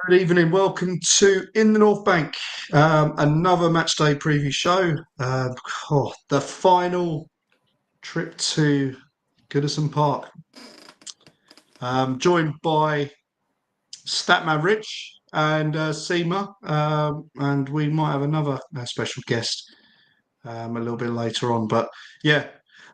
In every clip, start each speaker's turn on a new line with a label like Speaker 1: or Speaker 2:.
Speaker 1: Good evening. Welcome to In the North Bank, another Matchday Preview Show. The final trip to Goodison Park. Joined by Statman Rich and Seema, and we might have another special guest a little bit later on. But yeah,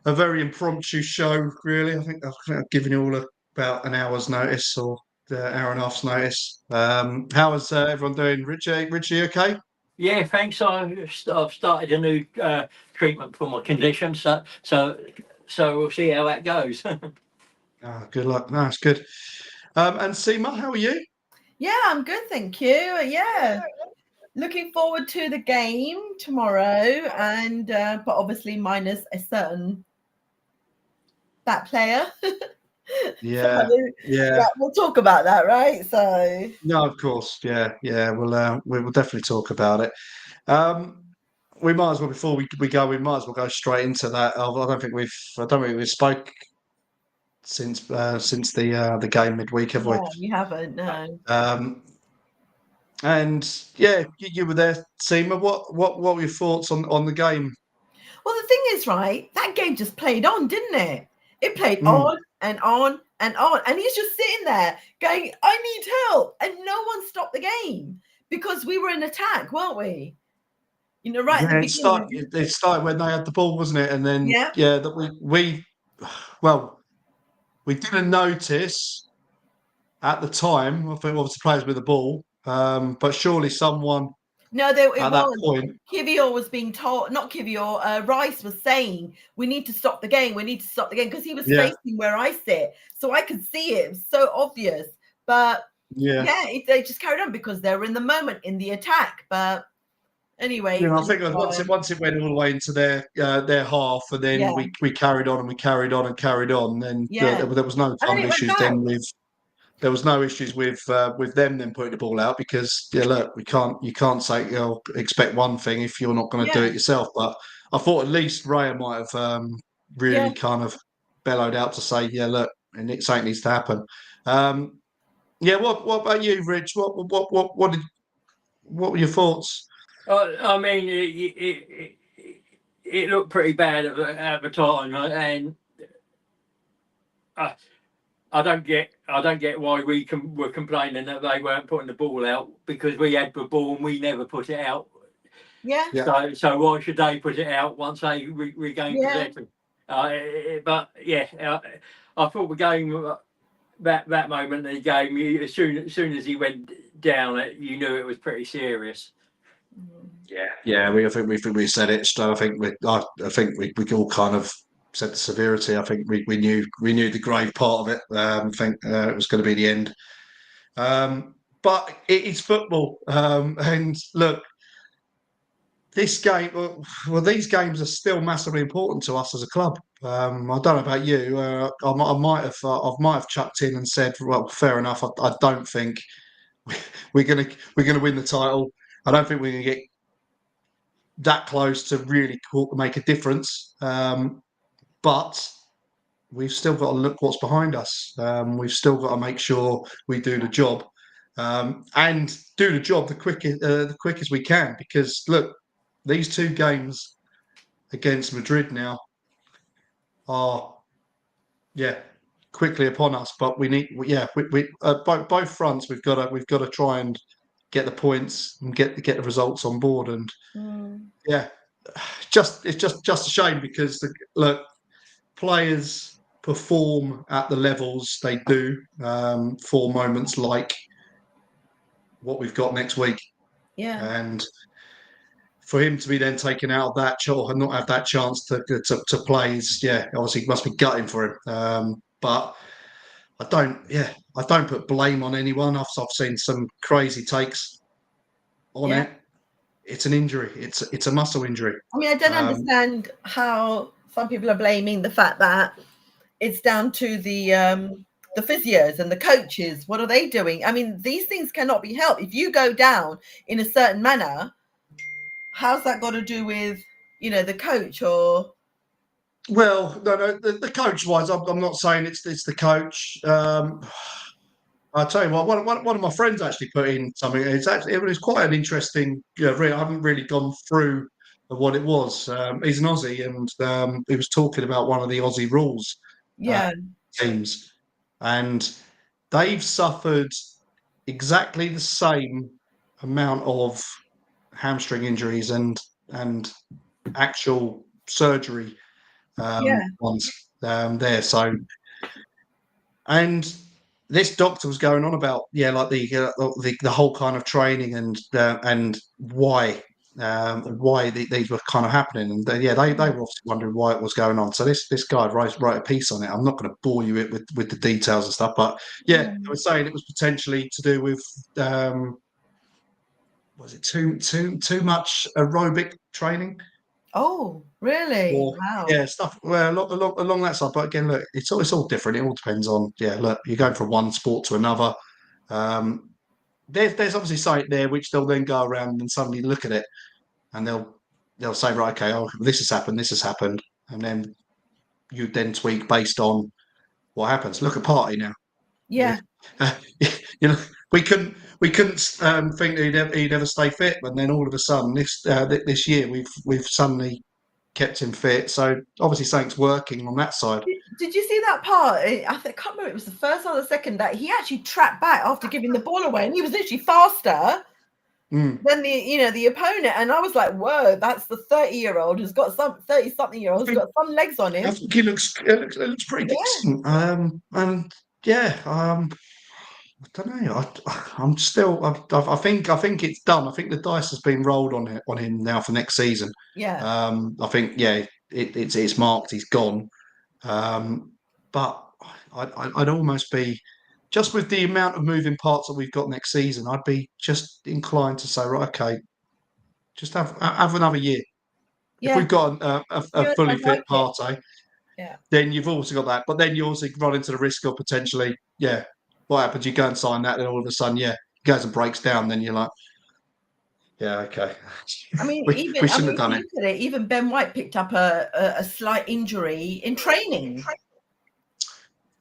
Speaker 1: a very impromptu show, really. I think I've given you all about an hour's notice or hour and a half's notice. How is everyone doing? Richie, okay?
Speaker 2: Yeah, thanks. I've started a new treatment for my condition, so we'll see how that goes.
Speaker 1: Good luck. No, it's good. And Seema, how are you?
Speaker 3: Yeah, I'm good, thank you. Yeah, looking forward to the game tomorrow, and but obviously minus a certain that player.
Speaker 1: Yeah,
Speaker 3: We'll talk about that, right? So
Speaker 1: no, of course, yeah. We'll definitely talk about it. We might as well, before we go, we might as well go straight into that. I don't think we've spoke since the game midweek, have we?
Speaker 3: Yeah, we haven't. No.
Speaker 1: And yeah, you were there, Seema. What were your thoughts on the game?
Speaker 3: Well, the thing is, right, that game just played on, didn't it? It played on and on and on, and he's just sitting there going, "I need help," and no one stopped the game because we were in attack, weren't we? You know, right?
Speaker 1: Yeah, it started when they had the ball, wasn't it? And then that we didn't notice at the time. I think obviously players with the ball, but surely someone.
Speaker 3: No,
Speaker 1: at that point,
Speaker 3: Kivior was being told, not Kivior, Rice was saying, we need to stop the game. We need to stop the game, because he was facing where I sit. So I could see it. It was so obvious. But they just carried on because they were in the moment in the attack. But anyway.
Speaker 1: I think once it went all the way into their half, and then we carried on and we carried on and carried on, then there was no kind of issues then with. There was no issues with them then putting the ball out, because look, you can't say expect one thing if you're not going to do it yourself. But I thought at least Raya might have really kind of bellowed out to say, look, and something needs to happen. What about you, Rich? What were your thoughts?
Speaker 2: I mean, it looked pretty bad at the time, and I don't get why we're complaining that they weren't putting the ball out, because we had the ball and we never put it out.
Speaker 3: Yeah.
Speaker 2: So why should they put it out once they regain possession? I thought the game, that moment in the game, as soon as he went down, you knew it was pretty serious.
Speaker 1: Yeah. I think we said it. So I think we all kind of said the severity. I think we knew the grave part of it. I think it was going to be the end. But it is football, and look, this game. Well, these games are still massively important to us as a club. I don't know about you. I might have chucked in and said, well, fair enough. I don't think we're gonna win the title. I don't think we're gonna get that close to really make a difference. But we've still got to look what's behind us. We've still got to make sure we do the job, and do the job the quickest we can. Because look, these two games against Madrid now are quickly upon us. But we need both fronts. We've got to try and get the points and get the results on board. And it's just a shame, because players perform at the levels they do for moments like what we've got next week. And for him to be then taken out of that and not have that chance to play is obviously must be gutting for him. But I don't put blame on anyone. I've seen some crazy takes on it. It's an injury. It's a muscle injury.
Speaker 3: I mean, I don't understand how some people are blaming the fact that it's down to the physios and the coaches. What are they doing? I mean, these things cannot be helped. If you go down in a certain manner, how's that got to do with the coach? Or
Speaker 1: well, no, the coach wise, I'm not saying it's the coach. I'll tell you what. One of my friends actually put in something. It was quite an interesting. I haven't really gone through what it was. He's an Aussie, and he was talking about one of the Aussie rules teams, and they've suffered exactly the same amount of hamstring injuries and actual surgery ones there. So, and this doctor was going on about like the whole kind of training and why these were kind of happening, and they were obviously wondering why it was going on. So this guy wrote a piece on it. I'm not going to bore you with the details and stuff, but I was saying it was potentially to do with was it too much aerobic training?
Speaker 3: Oh, really?
Speaker 1: Or,
Speaker 3: Wow.
Speaker 1: stuff along that side. But again, look, it's all different. It all depends on look, you're going from one sport to another. There's obviously something there which they'll then go around and suddenly look at it, and they'll say, right, okay, this has happened, and then you then tweak based on what happens. Look at Party now.
Speaker 3: Yeah.
Speaker 1: We couldn't think he'd ever stay fit, and then all of a sudden this year we've suddenly kept him fit. So obviously something's working on that side.
Speaker 3: Did you see that part? I can't remember. It was the first or the second that he actually tracked back after giving the ball away, and he was literally faster than the opponent. And I was like, whoa, that's the 30-year-old who's got some 30-something-year-old who's got some legs on him.
Speaker 1: I think it looks pretty decent. I don't know. I'm still. I think it's done. I think the dice has been rolled on him now for next season.
Speaker 3: Yeah.
Speaker 1: I think it's marked. He's gone. But I'd almost be, just with the amount of moving parts that we've got next season, I'd be just inclined to say, right, okay, just have another year.
Speaker 3: Yeah.
Speaker 1: If we've got a fully fit Partey, then you've also got that. But then you also run into the risk of potentially, what happens? You go and sign that, then all of a sudden, he goes and breaks down. Then you're like, okay.
Speaker 3: I mean,
Speaker 1: we shouldn't have done it.
Speaker 3: Look at it. Even Ben White picked up a slight injury in training.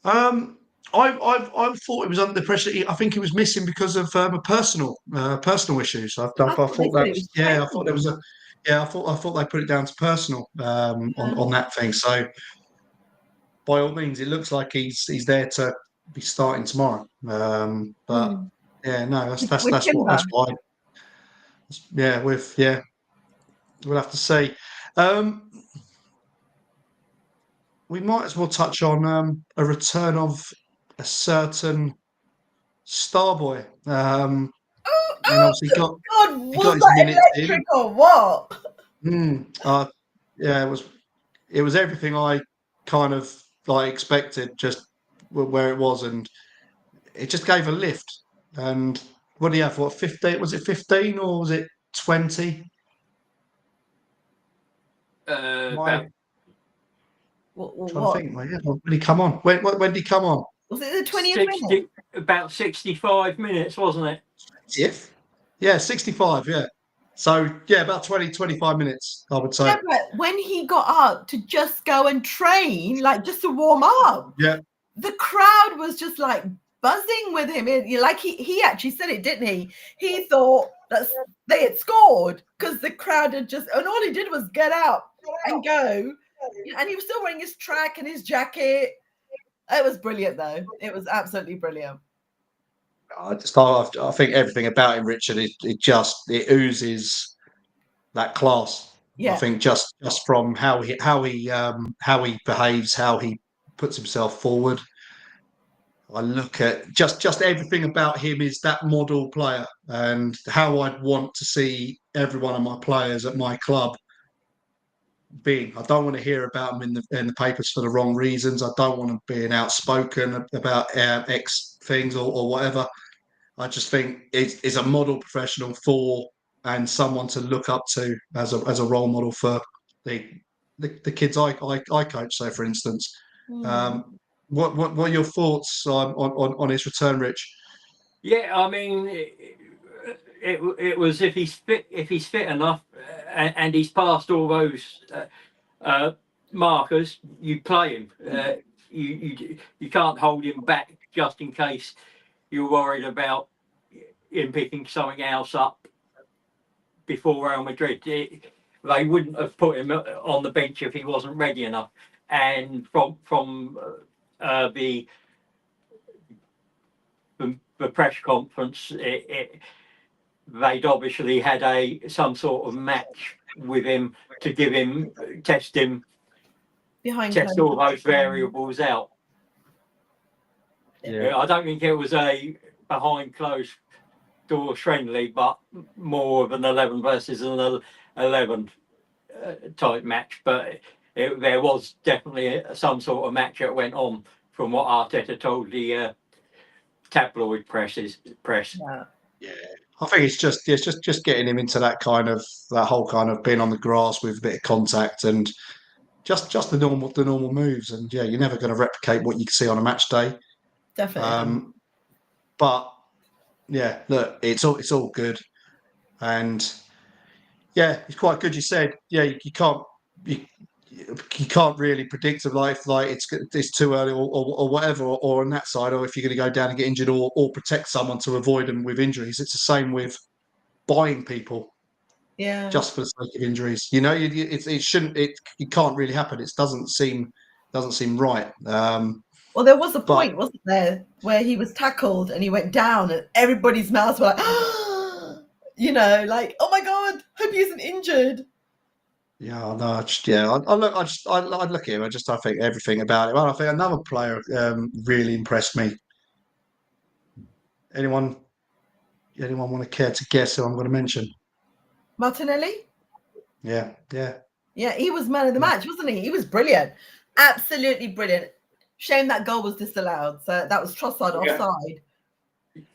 Speaker 1: I thought it was under pressure. I think he was missing because of a personal issues. I thought they put it down to personal on that thing. So by all means, it looks like he's there to be starting tomorrow. But that's why. We'll have to see. We might as well touch on a return of a certain star boy. And obviously he got his minutes in.
Speaker 3: Or what?
Speaker 1: It was everything I kind of expected, just where it was, and it just gave a lift. And what do you have? 15? Was it 15 or was it 20?
Speaker 3: What?
Speaker 1: When did he come on? When did he come on?
Speaker 3: Was it the 20th minute?
Speaker 2: About 65 minutes, wasn't it?
Speaker 1: 60th? Yeah, 65, yeah. So, about 25 minutes, I would say.
Speaker 3: Yeah, but when he got up to just go and train, just to warm up, the crowd was just buzzing with him. He actually said it, didn't he? He thought that they had scored because the crowd had and all he did was get out and go. And he was still wearing his track and his jacket. It was brilliant, though. It was absolutely brilliant.
Speaker 1: I think everything about him, Richard, it oozes that class. Yeah. I think just from how he behaves, how he puts himself forward. I look at just everything about him is that model player, and how I'd want to see every one of my players at my club being. I don't want to hear about them in the papers for the wrong reasons. I don't want them being outspoken about X things or whatever. I just think it's a model professional and someone to look up to as a role model for the kids I coach. So, for instance, what are your thoughts on his return, Rich?
Speaker 2: Yeah, I mean, it was if he's fit enough and he's passed all those markers, you play him. You can't hold him back just in case you're worried about him picking something else up before Real Madrid. They wouldn't have put him on the bench if he wasn't ready enough. And from the press conference, they'd obviously had some sort of match with him to give him, test all those variables out.
Speaker 1: Yeah.
Speaker 2: I don't think it was a behind closed doors friendly, but more of an 11 versus an 11 type match. But there was definitely some sort of match that went on, from what Arteta told the tabloid press.
Speaker 1: Yeah, I think it's just getting him into that whole kind of being on the grass with a bit of contact and just the normal moves. And yeah, you're never going to replicate what you can see on a match day.
Speaker 3: Definitely.
Speaker 1: But yeah, look, it's all good, and yeah, it's quite good. You said, yeah, you can't really predict of life, like it's too early or whatever, or on that side, or if you're going to go down and get injured or protect someone to avoid them with injuries. It's the same with buying people, just for the sake of injuries. You know, it shouldn't, it can't really happen. It doesn't seem right.
Speaker 3: Well, there was a point, wasn't there, where he was tackled and he went down, and everybody's mouths were like, you know, like, oh my God, hope he isn't injured.
Speaker 1: Yeah, no, I look at him. I think everything about it. Well, I think another player really impressed me. Anyone want to care to guess who I'm going to mention?
Speaker 3: Martinelli?
Speaker 1: Yeah.
Speaker 3: He was man of the match, wasn't he? He was brilliant. Absolutely brilliant. Shame that goal was disallowed. So that was Trossard offside.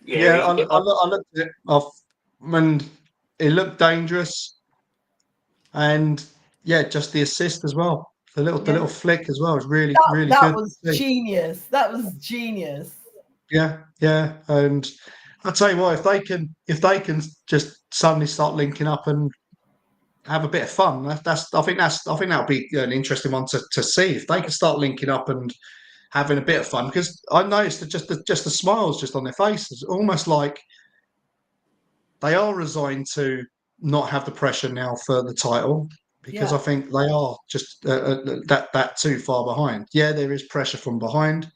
Speaker 1: Yeah, I looked at it off, and it looked dangerous. And yeah, just the assist as well. The little flick as well was really good.
Speaker 3: That was genius. That was genius.
Speaker 1: Yeah. And I'll tell you what, if they can just suddenly start linking up and have a bit of fun, I think that'll be an interesting one to see, if they can start linking up and having a bit of fun, because I noticed that just the smiles just on their faces, almost like they are resigned to not have the pressure now for the title, because I think they are just that too far behind. Yeah, there is pressure from behind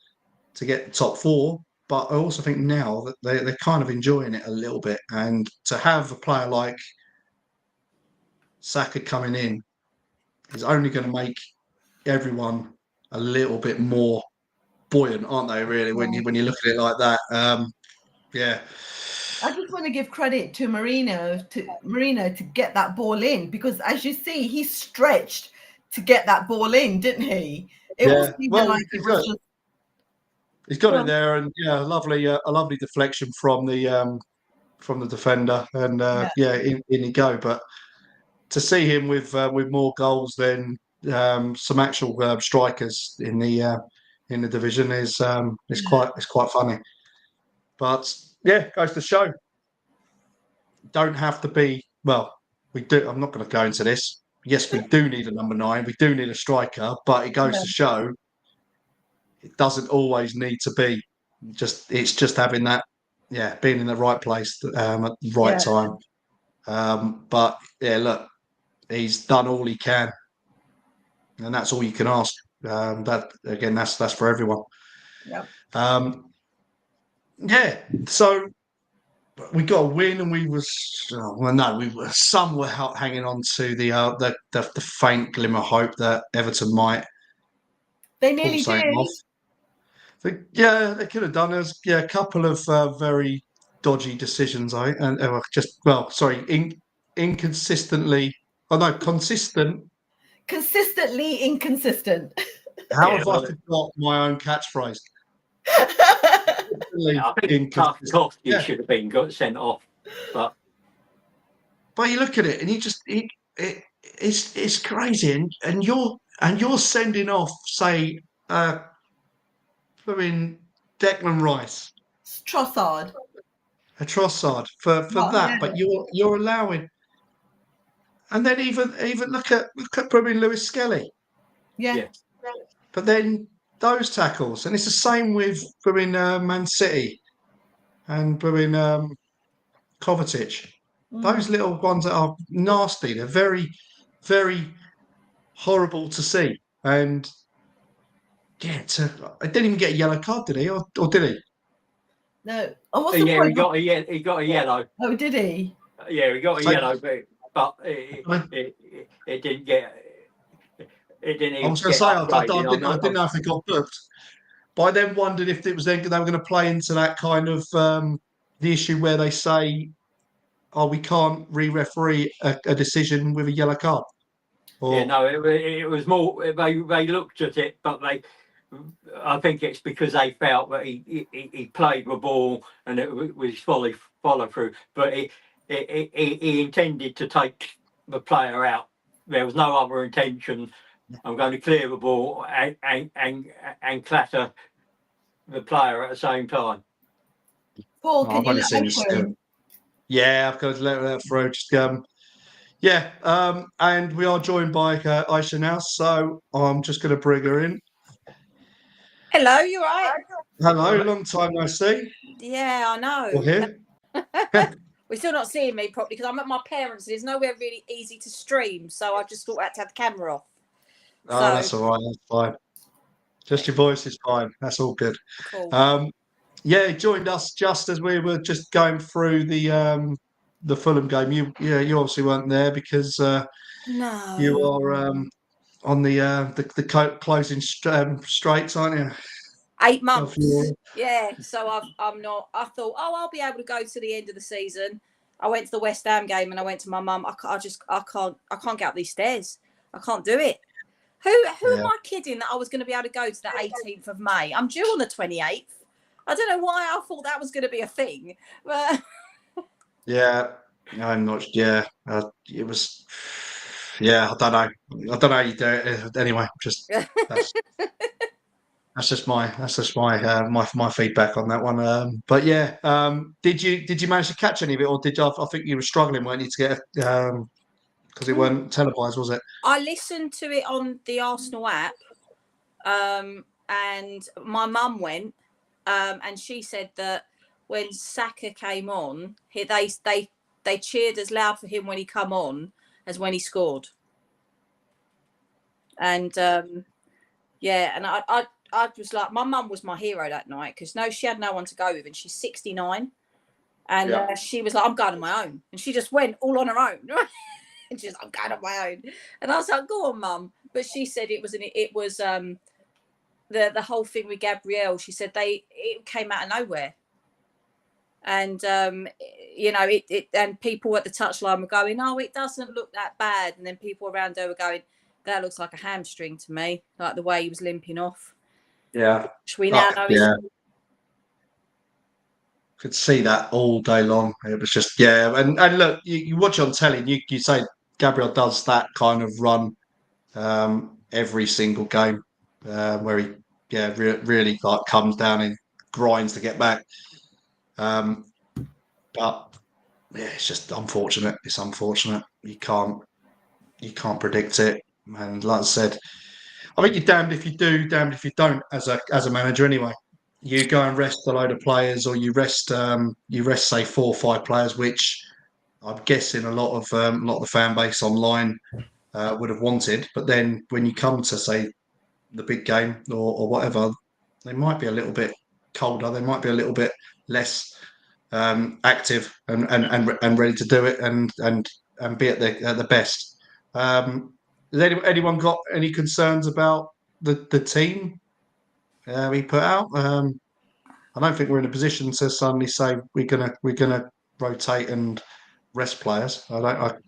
Speaker 1: to get the top four, but I also think now that they're kind of enjoying it a little bit, and to have a player like Saka coming in is only going to make everyone a little bit more buoyant, aren't they? Really, when you look at it like that, yeah.
Speaker 3: I just want to give credit to Marino to get that ball in, because as you see, he stretched to get that ball in, didn't he? It wasn't even like it was just.
Speaker 1: He's got it there, and a lovely deflection from the defender, and in you go. But to see him with more goals than some actual strikers in the division is quite funny. But yeah, goes to show. Don't have to be, well, we do. I'm not going to go into this. Yes, we do need a number 9. We do need a striker, but it goes to show it doesn't always need to be. It's just having that, being in the right place at the right time. But yeah, look, he's done all he can, and that's all you can ask. That's for everyone. So we got a win, and we were hanging on to the faint glimmer of hope that Everton might.
Speaker 3: They nearly did.
Speaker 1: They could have done. There's a couple of very dodgy decisions, inconsistently. Oh no, consistent.
Speaker 3: Consistently inconsistent.
Speaker 1: How have I forgot my own catchphrase?
Speaker 2: I think Tarkovsky should have been sent off, but
Speaker 1: you look at it and it's crazy, and you're sending off, say, Declan Rice,
Speaker 3: Trossard
Speaker 1: for that, but you're allowing, and then even look at probably Lewis Skelly, but then those tackles, and it's the same with Man City. and Kovacic. Those little ones that are nasty. They're very, very horrible to see. And yeah, I didn't even get a yellow card, did he? Or did he?
Speaker 3: No. Oh, what's
Speaker 2: Yeah,
Speaker 3: the point?
Speaker 2: he got a yellow.
Speaker 3: Oh, did he?
Speaker 2: Yeah, he got a yellow, but it didn't get. It didn't even.
Speaker 1: I was going to say, I didn't know if it got booked. But I then wondered if it was then they were going to play into that kind of the issue where they say, "Oh, we can't re-referee a decision with a yellow card." Or,
Speaker 2: yeah, no, it was more. They looked at it, but I think it's because they felt that he played the ball and it was fully follow through, but he intended to take the player out. There was no other intention. I'm going to clear the ball and clatter the player at the same time.
Speaker 3: Paul, can you let me through?
Speaker 1: Yeah, I've got to let that through. Just and we are joined by Aisha now, so I'm just going to bring her in.
Speaker 4: Hello, you all right?
Speaker 1: Hello, long time no see.
Speaker 4: Yeah, I know.
Speaker 1: You're here.
Speaker 4: We're still not seeing me properly because I'm at my parents'. There's nowhere really easy to stream, so I just thought I had to have the camera off.
Speaker 1: Oh, that's all right. That's fine. Just your voice is fine. That's all good.
Speaker 4: Cool.
Speaker 1: Yeah, he joined us just as we were just going through the Fulham game. You obviously weren't there because
Speaker 4: No.
Speaker 1: you are on the closing straights, aren't you?
Speaker 4: 8 months. Yeah, so I'm not. I thought, I'll be able to go to the end of the season. I went to the West Ham game and I went to my mum. I can't get up these stairs. I can't do it. Who am I kidding that I was going to be able to go to the 18th of May? I'm due on the 28th. I don't know why I thought that was going to be a thing, but
Speaker 1: yeah, I'm not. Yeah, it was. Yeah, I don't know. I don't know how you do it. Anyway, just that's just my feedback on that one. But yeah, did you manage to catch any of it, or did you? I think you were struggling, weren't you, to get because it weren't televised, was it?
Speaker 4: I listened to it on the Arsenal app, and my mum went, and she said that when Saka came on, they cheered as loud for him when he come on as when he scored. And and I was like, my mum was my hero that night because she had no one to go with, and she's 69, and she was like, I'm going on my own, and she just went all on her own. And she's like, I'm going on my own, and I was like, go on, mum. But she said it was the whole thing with Gabriel. She said it came out of nowhere, and and people at the touchline were going, oh, it doesn't look that bad, and then people around her were going, that looks like a hamstring to me, like the way he was limping off.
Speaker 1: Yeah.
Speaker 4: Which we now know is.
Speaker 1: Could see that all day long. It was just, and look, you watch it on telly, and you say Gabriel does that kind of run every single game where he, really like comes down and grinds to get back. But yeah, it's just unfortunate. It's unfortunate. You can't predict it. And like I said, I think you're damned if you do, damned if you don't as a manager anyway. You go and rest a load of players, or you rest say 4 or 5 players, which I'm guessing a lot of the fan base online would have wanted. But then when you come to say the big game or whatever, they might be a little bit colder. They might be a little bit less active and ready to do it and be at the best. Has anyone got any concerns about the team we put out? I don't think we're in a position to suddenly say we're gonna rotate and rest players. Well,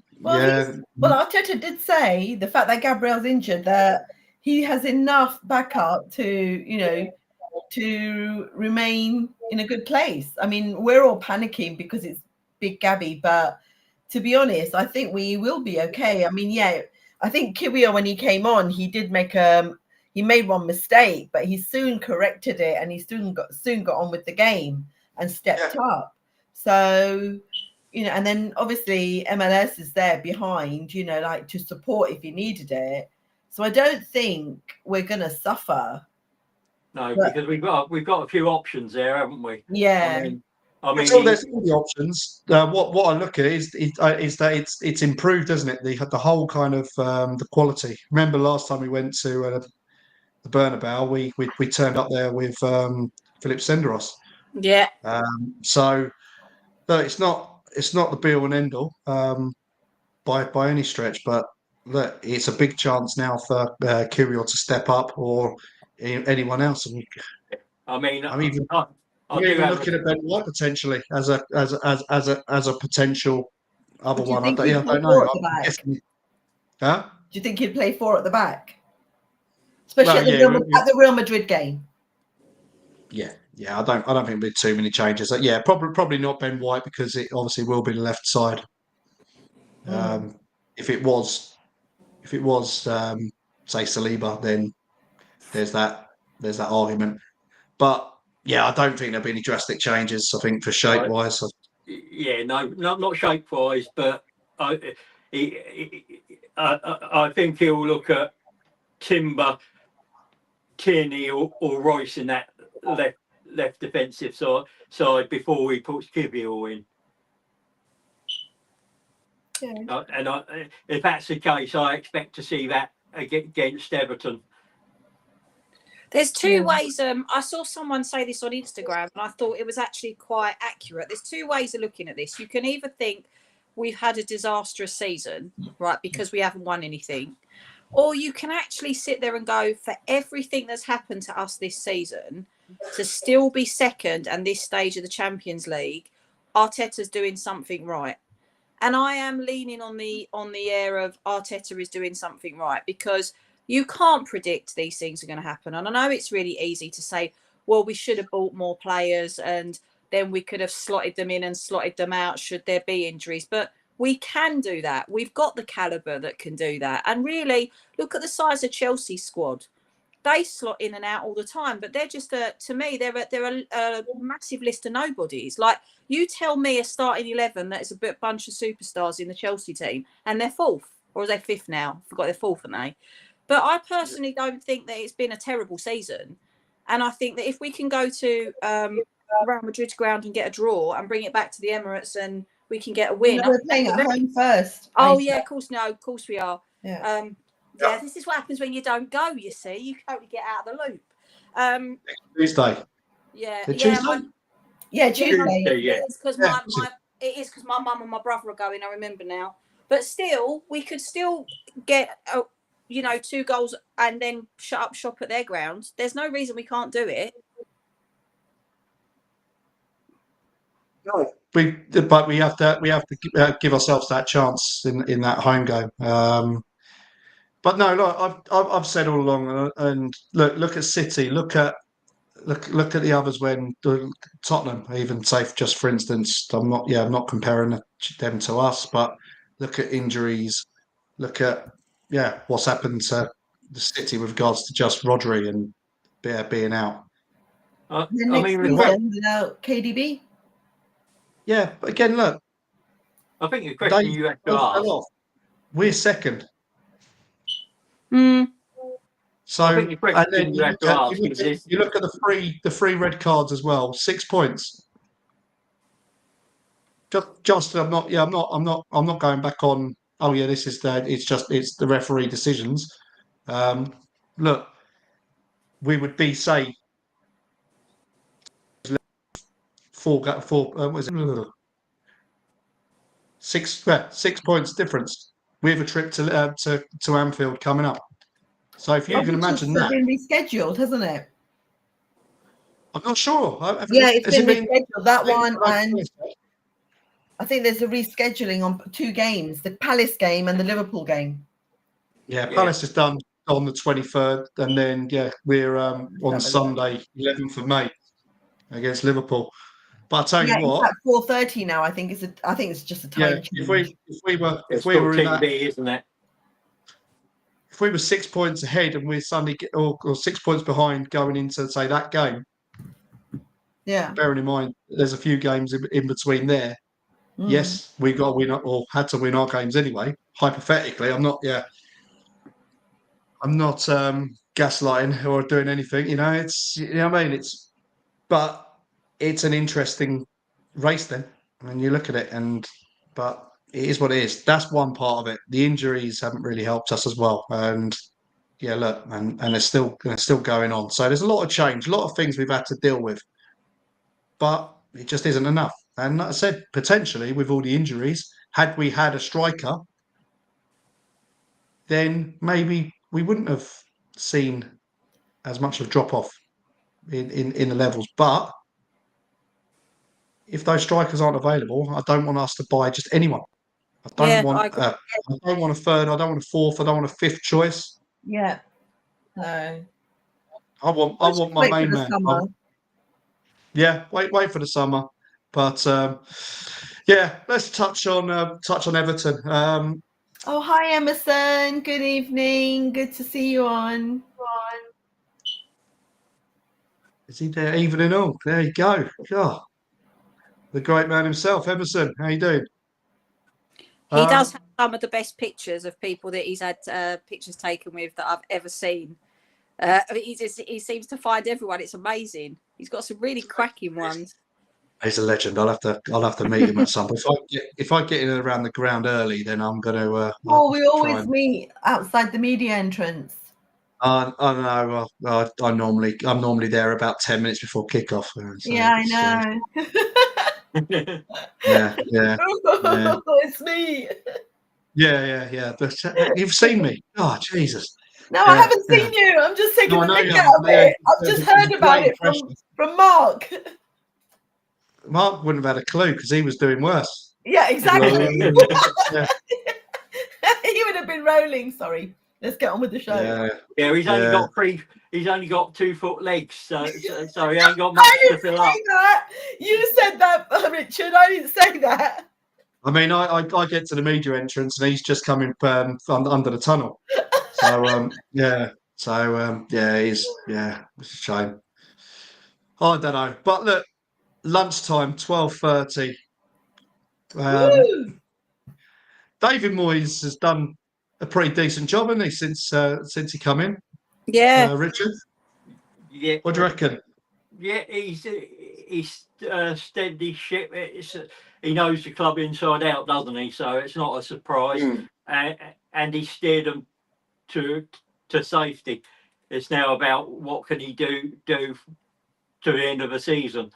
Speaker 3: Arteta did say the fact that Gabriel's injured, that he has enough backup to remain in a good place. I mean, we're all panicking because it's Big Gabby, but to be honest, I think we will be okay. I mean, I think Kiwior, when he came on, he did he made one mistake, but he soon corrected it, and he soon got on with the game and stepped up. So, and then obviously MLS is there behind, like to support if he needed it. So I don't think we're gonna suffer.
Speaker 2: No, because we've got a few options there, haven't we?
Speaker 3: Yeah.
Speaker 2: I mean,
Speaker 1: there's all the options. What I look at is that it's improved, isn't it? The whole kind of the quality. Remember last time we went to the Bernabeu, we turned up there with Philip Senderos.
Speaker 4: Yeah.
Speaker 1: So no, it's not the be all and end all by any stretch, but look, it's a big chance now for Kirill to step up or anyone else. And I'm even looking at Ben White potentially as a potential other
Speaker 3: Do you
Speaker 1: one.
Speaker 3: think
Speaker 1: I
Speaker 3: he'd
Speaker 1: don't
Speaker 3: play
Speaker 1: know.
Speaker 3: four at the back?
Speaker 1: Huh?
Speaker 3: Do you think he'd play four at the back, especially
Speaker 1: Well,
Speaker 3: at the Real Madrid game?
Speaker 1: Yeah. I don't think there'll be too many changes. Yeah, probably not Ben White because it obviously will be the left side. If it was say Saliba, then there's that argument. But yeah, I don't think there'll be any drastic changes. I think for shape wise.
Speaker 2: Yeah, no, not shape wise, but I think he'll look at Timber, Tierney, or Royce in that left defensive side before he puts Kivio in.
Speaker 3: Yeah.
Speaker 2: And if that's the case, I expect to see that against Everton.
Speaker 4: There's two ways. I saw someone say this on Instagram, and I thought it was actually quite accurate. There's two ways of looking at this. You can either think we've had a disastrous season, right, because we haven't won anything, or you can actually sit there and go, for everything that's happened to us this season, to still be second and this stage of the Champions League, Arteta's doing something right. And I am leaning on the air of Arteta is doing something right, because you can't predict these things are going to happen. And I know it's really easy to say, well, we should have bought more players and then we could have slotted them in and slotted them out should there be injuries. But we can do that. We've got the calibre that can do that. And really, look at the size of Chelsea's squad. They slot in and out all the time, but they're just to me, they're a massive list of nobodies. Like, you tell me a starting 11 that is a bunch of superstars in the Chelsea team, and they're fourth, or are they fifth now? I forgot they're fourth, aren't they? But I personally don't think that it's been a terrible season, and I think that if we can go to Real Madrid's ground and get a draw and bring it back to the Emirates and we can get a win,
Speaker 3: we're playing at home first.
Speaker 4: Oh yeah, of course we are.
Speaker 3: Yeah.
Speaker 4: Yeah, this is what happens when you don't go, you see. You totally get out of the loop.
Speaker 1: Tuesday.
Speaker 4: Yeah.
Speaker 1: Tuesday?
Speaker 3: Tuesday.
Speaker 4: Yeah. It's because my mum and my brother are going, I remember now. But still, we could still get, 2 goals and then shut up shop at their ground. There's no reason we can't do it.
Speaker 1: No, we have to give ourselves that chance in that home game. But no, look, I've said all along, and look at City, look at the others when Tottenham, even say just for instance, I'm not comparing them to us, but look at injuries, look at what's happened to the City with regards to just Rodri and being out.
Speaker 3: Without KDB.
Speaker 1: Yeah, but again, look.
Speaker 2: I think the question you have to ask.
Speaker 1: We're second. So,
Speaker 2: and then you look
Speaker 1: at the three red cards as well. 6 points. Just I'm not going back on. Oh yeah, this is it's the referee decisions. Look, we would be say 6 points difference. We have a trip to Anfield coming up. So if you can imagine that.
Speaker 3: It's been rescheduled, hasn't it?
Speaker 1: I'm not sure.
Speaker 3: It's been rescheduled. That one, and I think there's a rescheduling on 2 games: the Palace game and the Liverpool game.
Speaker 1: Yeah, Palace is done on the 23rd, and then we're on Sunday, 11th of May, against Liverpool. But I tell you what,
Speaker 3: it's at 4:30 now. I think it's just a time change.
Speaker 1: If we were in that,
Speaker 2: isn't it?
Speaker 1: If we were 6 points ahead and we're suddenly or 6 points behind going into say that game, bearing in mind there's a few games in between there. Yes, we got to win or had to win our games anyway. Hypothetically, I'm not gaslighting or doing anything. It's but it's an interesting race then. I mean, you look at it, but it is what it is. That's one part of it. The injuries haven't really helped us as well, and yeah, look, and it's still going on. So there's a lot of change, a lot of things we've had to deal with, but it just isn't enough. And like I said, potentially with all the injuries, had we had a striker, then maybe we wouldn't have seen as much of a drop off in the levels. But if those strikers aren't available, I don't want us to buy just anyone. I don't want a third. I don't want a fourth. I don't want a fifth choice.
Speaker 3: Yeah. No.
Speaker 1: I want my main man. Yeah, wait for the summer. But yeah, let's touch on Everton.
Speaker 3: Oh, hi Emerson. Good evening. Good to see you on.
Speaker 1: Is he there evening on? There you go. God. The great man himself, Emerson. How you doing?
Speaker 4: He does have some of the best pictures of people that he's had pictures taken with that I've ever seen. He seems to find everyone. It's amazing. He's got some really cracking ones.
Speaker 1: He's a legend. I'll have to meet him at some point. If I get in around the ground early, then I'm going to.
Speaker 3: We always meet outside the media entrance.
Speaker 1: I know. I'm normally there about 10 minutes before kickoff. So
Speaker 3: yeah, I know.
Speaker 1: yeah.
Speaker 3: It's me.
Speaker 1: Yeah. But you've seen me. Oh, Jesus.
Speaker 3: No, I haven't seen you. I'm just taking the mick out of it. I've just heard about it from Mark.
Speaker 1: Mark wouldn't have had a clue because he was doing worse.
Speaker 3: Yeah, exactly. He would have been rolling. Sorry. Let's get on with the show.
Speaker 2: Yeah, he's only got He's only got 2 foot legs, so he ain't got much to fill up.
Speaker 3: That. You said that, Richard. I didn't say that.
Speaker 1: I mean, I get to the media entrance and he's just coming under the tunnel. So it's a shame. I don't know, but look, lunchtime, 12:30. David Moyes has done a pretty decent job, hasn't he, since he come in?
Speaker 4: Yeah,
Speaker 1: Richard.
Speaker 2: Yeah.
Speaker 1: What do you reckon?
Speaker 2: Yeah, he's steadied his ship. He knows the club inside out, doesn't he? So it's not a surprise. And he steered them to safety. It's now about what can he do to the end of the season,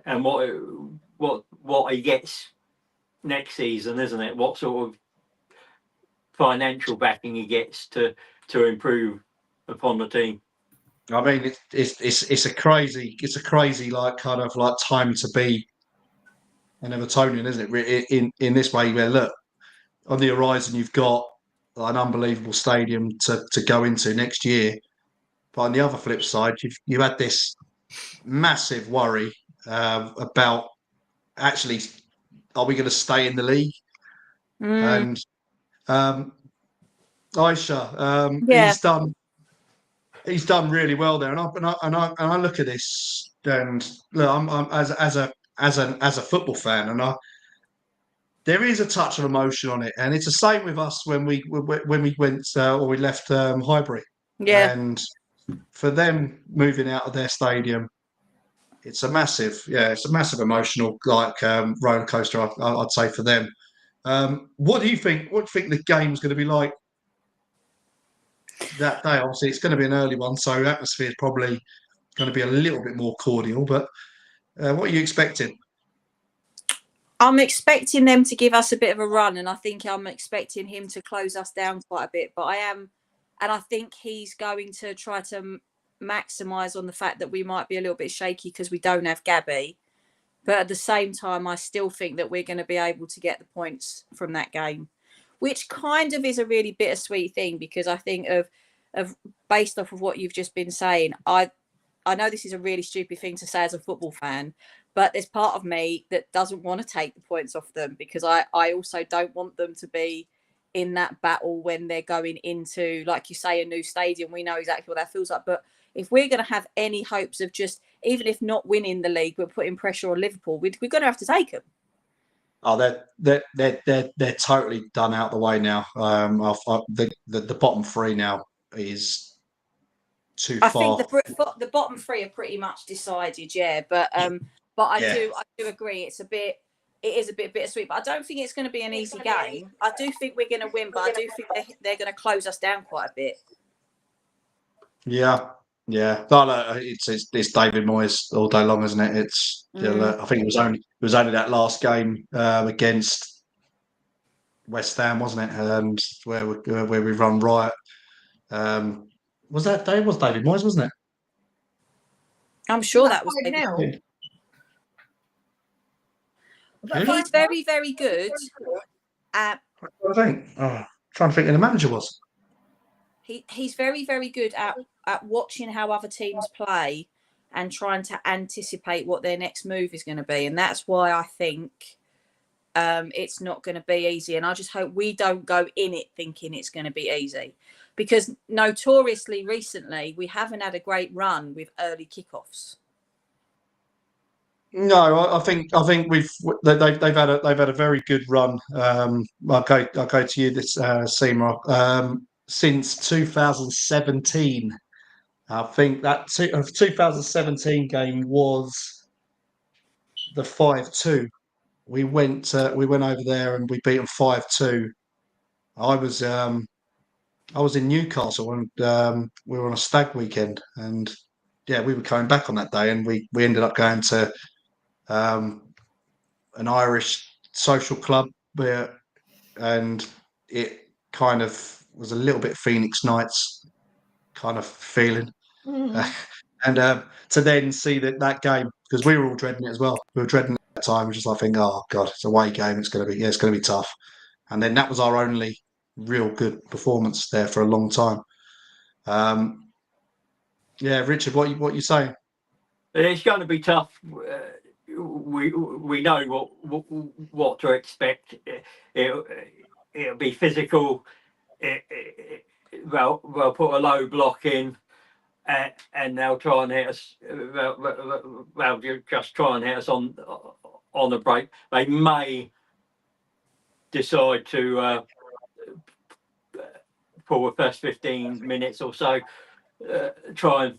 Speaker 2: and what he gets next season, isn't it? What sort of financial backing he gets to improve upon the team.
Speaker 1: I mean, it's a crazy like kind of like time to be an Evertonian, isn't it? In this way, where look, on the horizon you've got an unbelievable stadium to go into next year, but on the other flip side, you had this massive worry about actually, are we going to stay in the league? And Aisha, he's done really well there, and I look at this, and look, I'm as a football fan, and there is a touch of emotion on it, and it's the same with us when we went or we left Highbury.
Speaker 4: Yeah,
Speaker 1: and for them moving out of their stadium, it's a massive emotional roller coaster. I'd say for them. What do you think? What do you think the game's going to be like that day? Obviously, it's going to be an early one, so atmosphere is probably going to be a little bit more cordial. But what are you expecting?
Speaker 4: I'm expecting them to give us a bit of a run, and I think I'm expecting him to close us down quite a bit. But I think he's going to try to maximise on the fact that we might be a little bit shaky because we don't have Gabby. But at the same time, I still think that we're going to be able to get the points from that game, which kind of is a really bittersweet thing, because I think of based off of what you've just been saying, I know this is a really stupid thing to say as a football fan, but there's part of me that doesn't want to take the points off them, because I also don't want them to be in that battle when they're going into, like you say, a new stadium. We know exactly what that feels like. But if we're going to have any hopes of just, even if not winning the league, but putting pressure on Liverpool, we're going to have to take them.
Speaker 1: Oh, they're totally done out the way now. The bottom three now is too far.
Speaker 4: I think the bottom three are pretty much decided, yeah. But But I do agree it is a bit bittersweet. But I don't think it's going to be an easy game. I do think we're going to win, but I do think they're going to close us down quite a bit.
Speaker 1: Yeah. Yeah, no, it's David Moyes all day long, isn't it? It's I think it was only that last game against West Ham, wasn't it? Where we run riot. Was that day? Was David Moyes, wasn't it?
Speaker 4: I'm sure that was
Speaker 3: David.
Speaker 4: He's very, very good at.
Speaker 1: I think. Trying to think who the manager was.
Speaker 4: He's very, very good at watching how other teams play and trying to anticipate what their next move is going to be. And that's why I think it's not going to be easy. And I just hope we don't go in it thinking it's going to be easy. Because notoriously recently, we haven't had a great run with early kickoffs.
Speaker 1: No, I think they've had a very good run. I'll go to you this Seymour. Since 2017, I think that 2017 game was the 5-2. We went over there and we beat them 5-2. I was in Newcastle and we were on a stag weekend, and yeah, we were coming back on that day, and we ended up going to an Irish social club and it kind of was a little bit Phoenix Nights kind of feeling. And to then see that game, because we were all dreading it as well. We were dreading it at that time. We were just like, oh God, it's a away game. It's going to be tough. And then that was our only real good performance there for a long time. Yeah, Richard, what you saying?
Speaker 2: It's going to be tough. We know what to expect. It'll be physical. They'll put a low block in, and they'll try and hit us. They'll just try and hit us on the break. They may decide to for the first 15 minutes or so try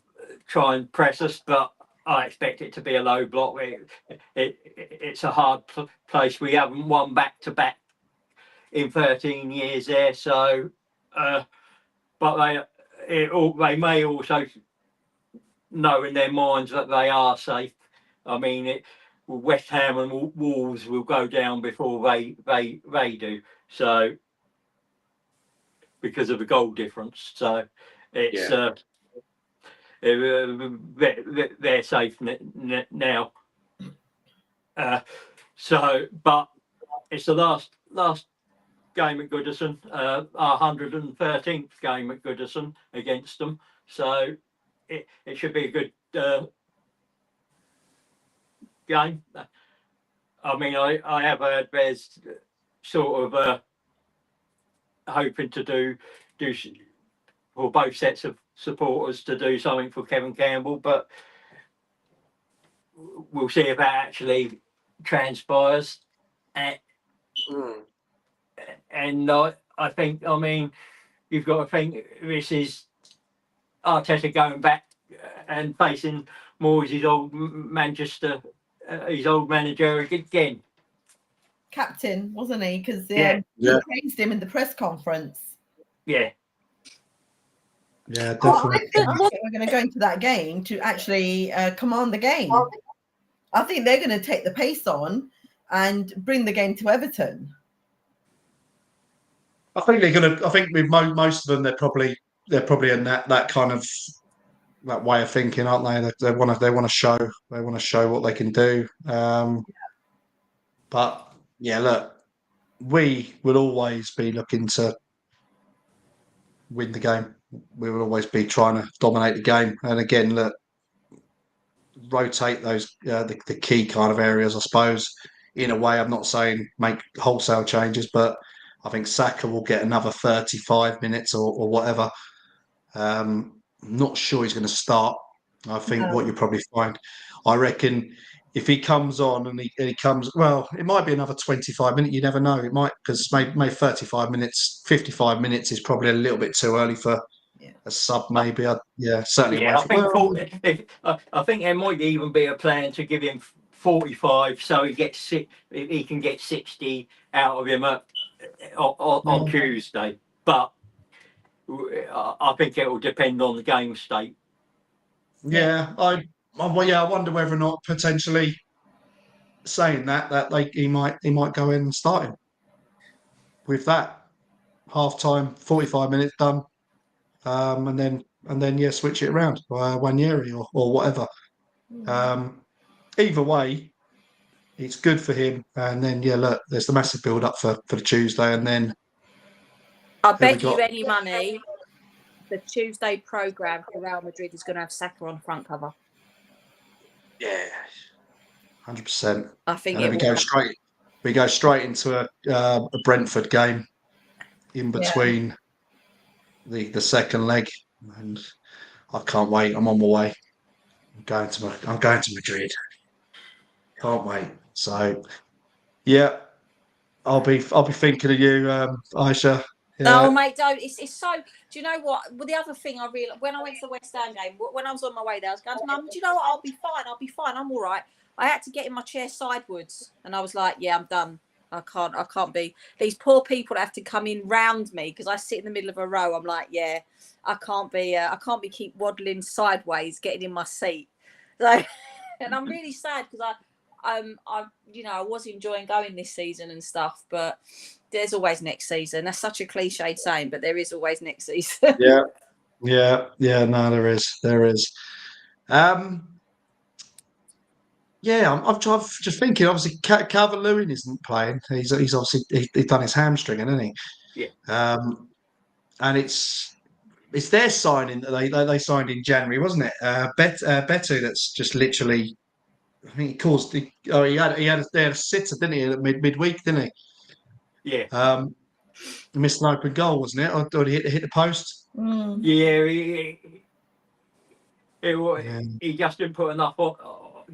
Speaker 2: and press us, but I expect it to be a low block. It's a hard place. We haven't won back-to-back in 13 years there, so but they may also know in their minds that they are safe. I mean, West Ham and Wolves will go down before they do, so because of the goal difference. So it's they're safe now. But it's the last game at Goodison, our 113th game at Goodison against them. So it should be a good game. I mean, I have heard there's sort of hoping to do for both sets of supporters to do something for Kevin Campbell, but we'll see if that actually transpires. And I think, I mean, you've got to think this is Arteta going back and facing Moyes' old Manchester, his old manager again.
Speaker 3: Captain, wasn't he? Because he praised him in the press conference.
Speaker 2: Yeah.
Speaker 1: Yeah, definitely.
Speaker 3: I think we're going to go into that game to actually command the game. I think they're going to take the pace on and bring the game to Everton.
Speaker 1: I think they're going to. I think with most of them, they're probably in that kind of that way of thinking, aren't they? They want to show what they can do. But yeah, look, we will always be looking to win the game. We will always be trying to dominate the game. And again, look, rotate those the key kind of areas, I suppose. In a way, I'm not saying make wholesale changes, but I think Saka will get another 35 minutes or whatever. I'm not sure he's going to start. I think what you probably find, I reckon, if he comes on and he comes, well, it might be another 25 minutes. You never know. It might, because maybe 35 minutes, 55 minutes is probably a little bit too early for a sub. Maybe, certainly.
Speaker 2: Yeah, I think there might even be a plan to give him 45, so he can get 60 out of him on Tuesday. But I think it will depend on the game state.
Speaker 1: Yeah, I wonder whether or not potentially saying that he might go in and start him with that half time, 45 minutes done, and then switch it around Wanyeri or whatever. Either way, it's good for him. And then look, there's the massive build up for the Tuesday, and then
Speaker 4: I bet you any money the Tuesday programme for Real Madrid is going to have Saka on front cover.
Speaker 1: Yeah, 100%.
Speaker 4: I think
Speaker 1: and then we go straight into a Brentford game in between the second leg, and I can't wait. I'm on my way. I'm going to Madrid. Can't wait. So yeah, I'll be thinking of you, Aisha. Yeah.
Speaker 4: Oh, mate, don't. It's so. Do you know what? Well, the other thing I realised when I went to the West Ham game, when I was on my way there, I was going, Mum, do you know what? I'll be fine. I'm all right. I had to get in my chair sideways, and I was like, yeah, I'm done. I can't be. These poor people that have to come in round me because I sit in the middle of a row. I'm like, yeah, I can't be keep waddling sideways, getting in my seat. So, and I'm really sad because I was enjoying going this season and stuff, but there's always next season. That's such a cliched saying, but there is always next season.
Speaker 1: Yeah. No, there is. I'm just thinking. Obviously, Calvert-Lewin isn't playing. He's obviously he's done his hamstring, hasn't he?
Speaker 2: Yeah.
Speaker 1: And it's their signing that they signed in January, wasn't it? Beto, that's just literally. I think he caused he had a sitter, didn't he, at midweek, didn't he?
Speaker 2: Yeah.
Speaker 1: He missed an open goal, wasn't it? Or he hit the post?
Speaker 2: Yeah, he just didn't put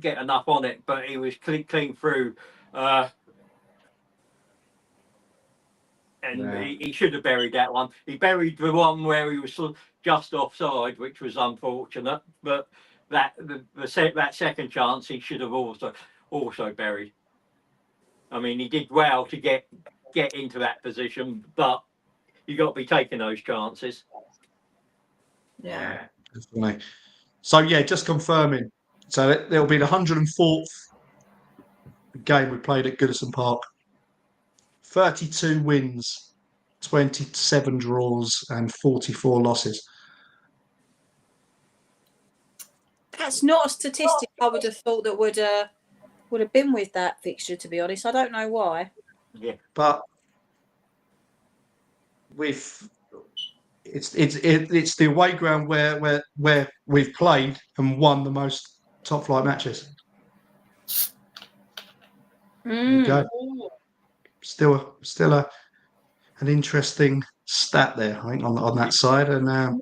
Speaker 2: get enough on it, but he was clean through. And he should have buried that one. He buried the one where he was just offside, which was unfortunate. But that second chance he should have also buried. I mean, he did well to get into that position, but you got to be taking those chances.
Speaker 3: Yeah.
Speaker 1: Definitely. So just confirming. So it'll be the 104th game we played at Goodison Park. 32 wins, 27 draws, and 44 losses.
Speaker 4: That's not a statistic I would have thought that would have been with that fixture, to be honest. I don't know why.
Speaker 2: Yeah.
Speaker 1: But it's the away ground where we've played and won the most top flight matches. There you go. Still an interesting stat there, I think, on that side, and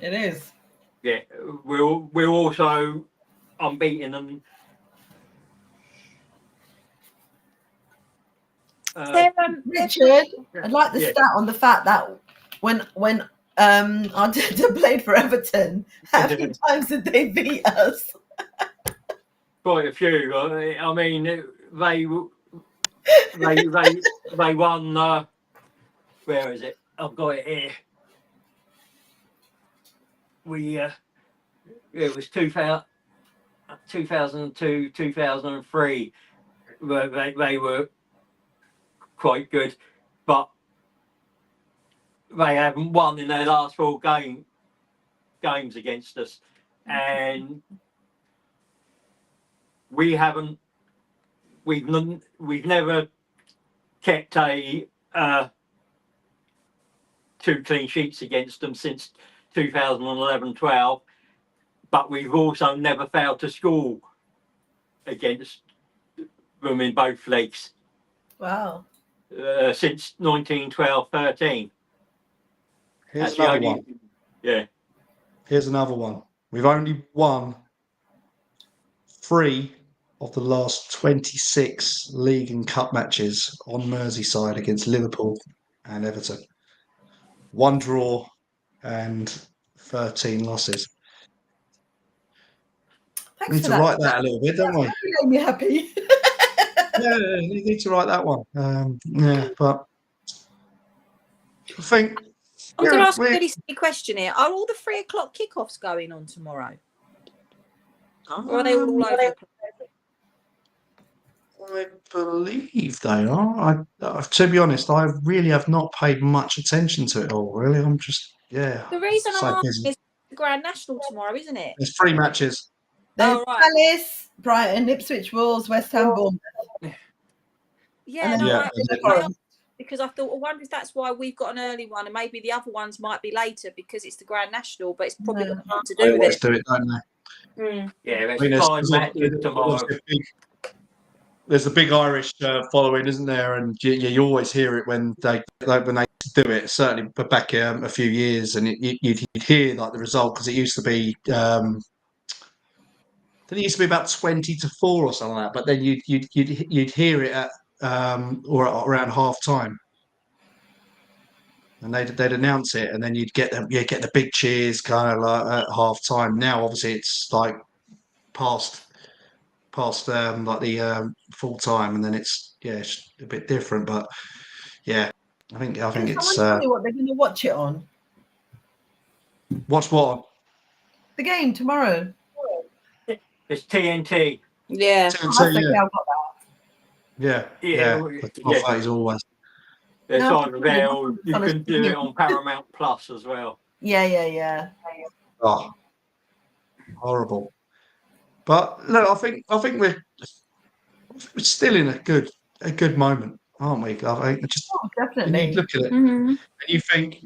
Speaker 3: it is.
Speaker 2: Yeah, we're also unbeaten and.
Speaker 3: Richard, I'd like the stat on the fact that when Arteta played for Everton, how many times did they beat us?
Speaker 2: Quite a few. I mean, they won. Where is it? I've got it here. It was 2002, 2003. They were quite good, but they haven't won in their last 4 games against us, and we've never kept a 2 clean sheets against them since 2011-12, but we've also never failed to score against them in both legs.
Speaker 3: Wow.
Speaker 2: Since 1912-13.
Speaker 1: Here's another one.
Speaker 2: Yeah.
Speaker 1: Here's another one. We've only won 3 of the last 26 league and cup matches on Merseyside against Liverpool and Everton. 1 draw and 13 losses.
Speaker 3: Thanks
Speaker 1: We need
Speaker 3: for
Speaker 1: to
Speaker 3: that.
Speaker 1: write that a little bit, don't we?
Speaker 3: You made me happy.
Speaker 1: Yeah, you need to write that one. But I think
Speaker 4: I'm going to ask a really silly question here. Are all the 3 o'clock kickoffs going on tomorrow? Or are they all over the place?
Speaker 1: I believe they are. To be honest, I really have not paid much attention to it all. Really, I'm just
Speaker 4: The reason I'm asking
Speaker 1: busy.
Speaker 4: is the Grand National tomorrow, isn't it?
Speaker 1: There's 3 matches.
Speaker 3: There's Palace, Brighton, Ipswich, Wolves, West Ham, Bournemouth.
Speaker 4: Yeah,
Speaker 3: And
Speaker 4: no,
Speaker 3: then
Speaker 4: I asked because I thought, I wonder if that's why we've got an early one, and maybe the other ones might be later because it's the Grand National, but it's probably got nothing to do with it.
Speaker 1: Do it, don't they?
Speaker 2: Yeah, there's 5 matches tomorrow.
Speaker 1: There's a big Irish following, isn't there? And you always hear it when they do it. Certainly back a few years, and you'd hear like the result because it used to be. It used to be about 20-4 or something like that. But then you'd hear it at or around half time, and they'd announce it, and then you'd get the big cheers kind of like at half time. Now obviously it's like past like the full time, and then it's a bit different. But yeah, I think it's.
Speaker 3: Tell me what they're going to watch it on.
Speaker 1: Watch what?
Speaker 3: The game tomorrow.
Speaker 2: It's TNT.
Speaker 4: Yeah.
Speaker 1: TNT, yeah. Yeah. Is always.
Speaker 2: It's either there, or you can do it on Paramount Plus as well.
Speaker 3: Yeah.
Speaker 1: Oh, horrible. But no, I think we're still in a good moment, aren't we? I think
Speaker 3: definitely.
Speaker 1: You look at it and you think,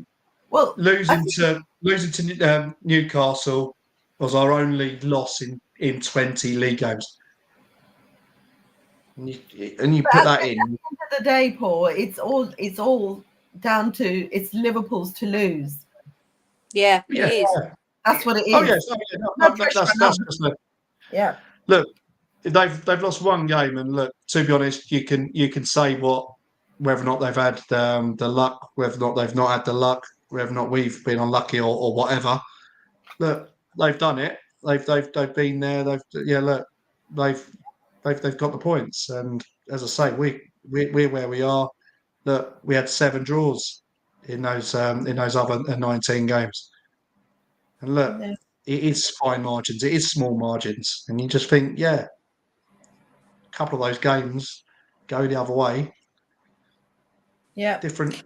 Speaker 3: well,
Speaker 1: losing to Newcastle was our only loss in 20 league games, and you put that in.
Speaker 3: At the end of the day, Paul, it's all down to it's Liverpool's to lose.
Speaker 4: Yeah, it is.
Speaker 3: That's what it is.
Speaker 1: Oh yes, that's just
Speaker 3: yeah.
Speaker 1: Look, they've lost one game, and look, to be honest, you can say whether or not they've had the luck, whether or not they've not had the luck, whether or not we've been unlucky or whatever. Look, they've done it. They've been there. Look, they've got the points, and as I say, we're where we are. Look, we had 7 draws in those other 19 games, and look. Yeah. It is fine margins. It is small margins, and you just think, a couple of those games go the other way.
Speaker 3: Yeah,
Speaker 1: different.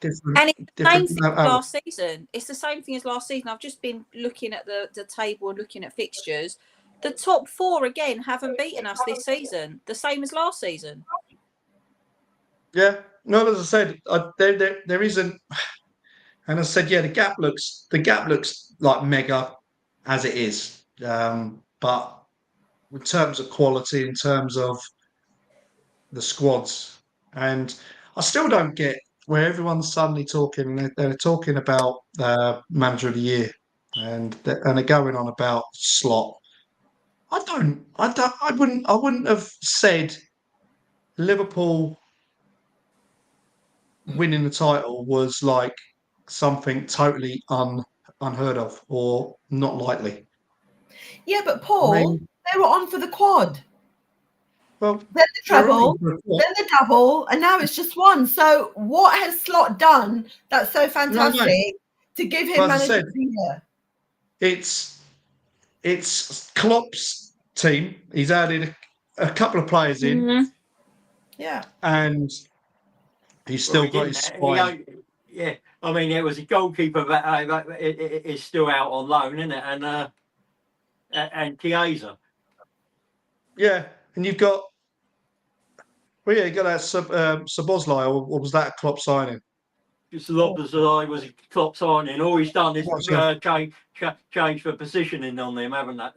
Speaker 4: And it's the same thing as last season. It's the same thing as last season. I've just been looking at the table and looking at fixtures. The top 4 again haven't beaten us this season. The same as last season.
Speaker 1: Yeah, no, as I said, there isn't. And as I said, the gap looks like mega. As it is, but in terms of quality, in terms of the squads, and I still don't get where everyone's suddenly talking. They're talking about manager of the year, and they're going on about Slot. I wouldn't have said Liverpool winning the title was like something totally unheard of or not likely.
Speaker 3: Yeah, but Paul, they were on for the quad.
Speaker 1: Well,
Speaker 3: then the treble, then the double, and now it's just one. So what has Slot done that's so fantastic to give him manager of the year?
Speaker 1: It's Klopp's team. He's added a couple of players in.
Speaker 4: Mm-hmm.
Speaker 3: Yeah.
Speaker 1: And he's still got his spine.
Speaker 2: Yeah, I mean, it was a goalkeeper that is still out on loan, isn't it? And Chiesa.
Speaker 1: Yeah, and you've got. Well, you got that Szoboszlai, or was that a Klopp signing?
Speaker 2: Szoboszlai was a Klopp signing. All he's done is change the positioning on them, haven't they?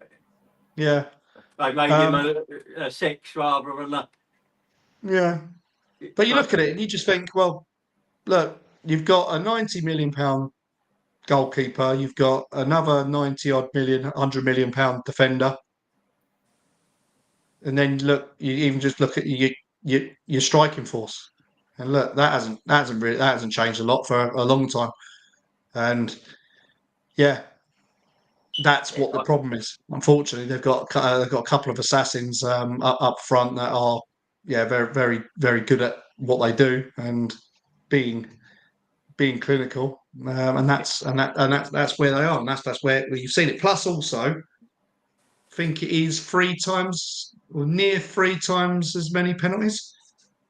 Speaker 1: Yeah.
Speaker 2: They made him a 6 rather than a.
Speaker 1: Yeah. But you look at it and you just think, well, look, you've got a £90 million goalkeeper, you've got another 100 million pound defender. And then look, you even just look at your striking force, and look, that hasn't changed a lot for a long time, and that's what the problem is. Unfortunately, they've got a couple of assassins up front that are very very very good at what they do and being clinical, and that's where they are, and that's where you've seen it. Plus, also, I think it is 3 times or near 3 times as many penalties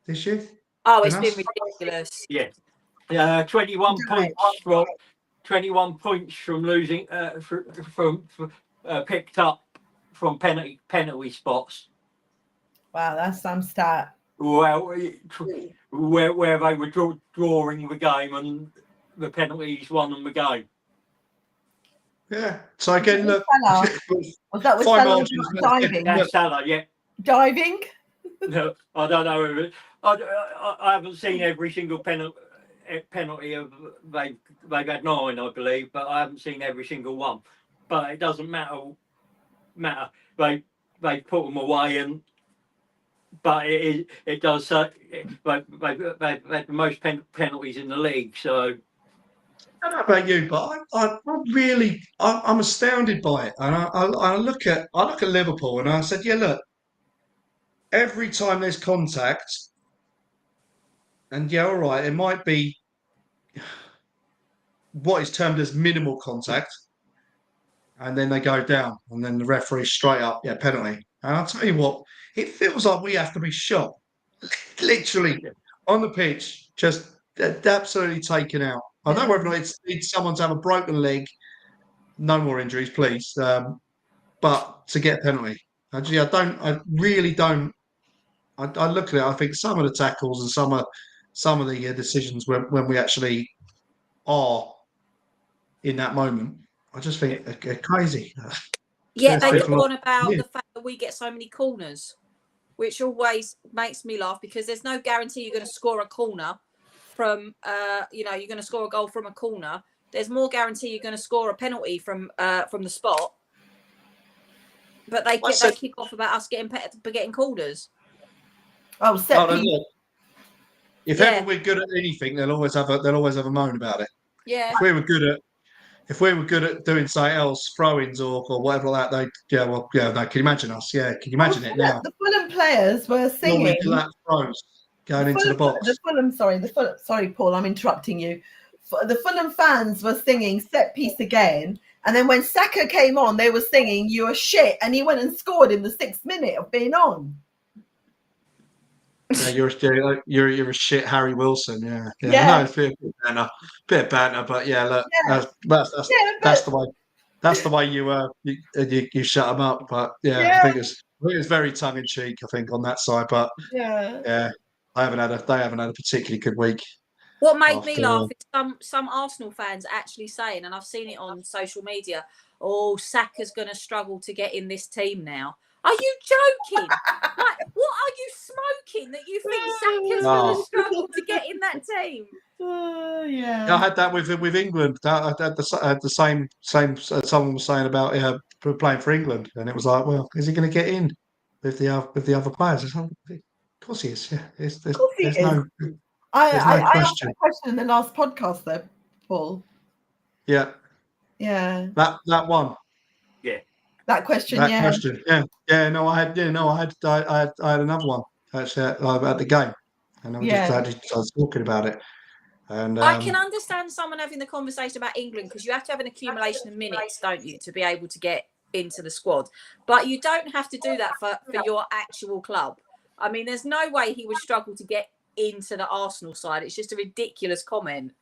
Speaker 1: this year.
Speaker 4: Oh, it's been ridiculous.
Speaker 2: Yeah, 21 points from losing from picked up from penalty spots.
Speaker 3: Wow, that's some stat.
Speaker 2: Well, where they were drawing the game and the penalties won them the game.
Speaker 1: Yeah. So again, look.
Speaker 3: Was that with Salah diving?
Speaker 2: That's Salah, yeah.
Speaker 3: Diving?
Speaker 2: No, I don't know. I haven't seen every single penalty of they've had 9, I believe, but I haven't seen every single one. But it doesn't matter. They put them away, but it does. They've had the most penalties in the league. So
Speaker 1: I don't know about you, but I'm astounded by it. And I look at Liverpool and I said, yeah, look, every time there's contact, and yeah, all right, it might be what is termed as minimal contact, and then they go down, and then the referee straight up, penalty. And I'll tell you what, it feels like we have to be shot, literally, on the pitch, just absolutely taken out. I don't know whether or not it's someone to have a broken leg, no more injuries, please, but to get a penalty. I really don't. I look at it, I think some of the tackles and some of the decisions when we actually are in that moment, I just think are crazy.
Speaker 4: Yeah, they go on about the fact that we get so many corners, which always makes me laugh because there's no guarantee you're going to score a corner from, you're going to score a goal from a corner. There's more guarantee you're going to score a penalty from the spot. But they kick off about us getting corners.
Speaker 3: Oh,
Speaker 1: if ever we're good at anything, they'll always have a moan about it.
Speaker 4: Yeah.
Speaker 1: If we were good at doing something else, throw-ins or whatever like that, no, can you imagine us? Yeah, can you imagine it now?
Speaker 3: The Fulham players were singing.
Speaker 1: Throws going into the box.
Speaker 3: Sorry, Paul, I'm interrupting you. The Fulham fans were singing set piece again, and then when Saka came on, they were singing "You are shit," and he went and scored in the 6th minute of being on.
Speaker 1: Yeah, you're a shit Harry Wilson. Yeah. No, it's a bit of banter, but look, that's the way you shut them up. But I think it's very tongue in cheek. I think on that side, but they haven't had a particularly good week.
Speaker 4: What made me laugh is some Arsenal fans actually saying, and I've seen it on social media, "Oh, Saka's going to struggle to get in this team now." Are you joking? Like, what are you smoking that you think Saka's going to struggle to get in that team?
Speaker 1: I had that with England. I had the same. Someone was saying about playing for England, and it was like, well, is he going to get in with the other players? Of course he is. Yeah, there's no question.
Speaker 3: I asked that question in the last podcast, though, Paul.
Speaker 1: Yeah. That one.
Speaker 2: Yeah.
Speaker 3: That question.
Speaker 1: Yeah. No, I had another one actually about the game, and I was talking about it. And
Speaker 4: I can understand someone having the conversation about England because you have to have an accumulation of minutes, don't you, to be able to get into the squad. But you don't have to do that for your actual club. I mean, there's no way he would struggle to get into the Arsenal side. It's just a ridiculous comment.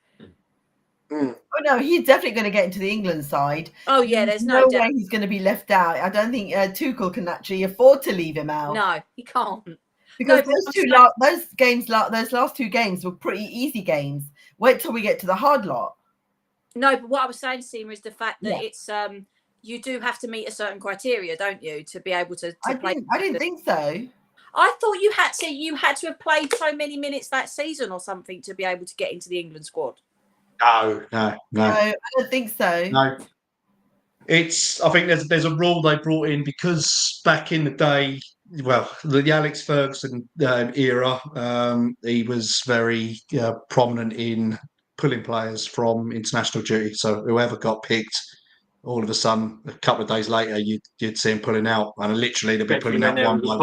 Speaker 3: Oh no, he's definitely going to get into the England side.
Speaker 4: Oh yeah, there's
Speaker 3: no way he's going to be left out. I don't think Tuchel can actually afford to leave him out.
Speaker 4: No, he can't.
Speaker 3: Because those last 2 games were pretty easy games. Wait till we get to the hard lot.
Speaker 4: No, but what I was saying, Seema, is the fact that it's you do have to meet a certain criteria, don't you, to be able to play?
Speaker 3: I didn't think so.
Speaker 4: I thought you had to have played so many minutes that season or something to be able to get into the England squad.
Speaker 1: No,
Speaker 3: I don't think so.
Speaker 1: No, I think there's a rule they brought in because back in the day, well, the Alex Ferguson era, he was very prominent in pulling players from international duty. So whoever got picked all of a sudden, a couple of days later, you'd see him pulling out, and literally they'd be pulling out one by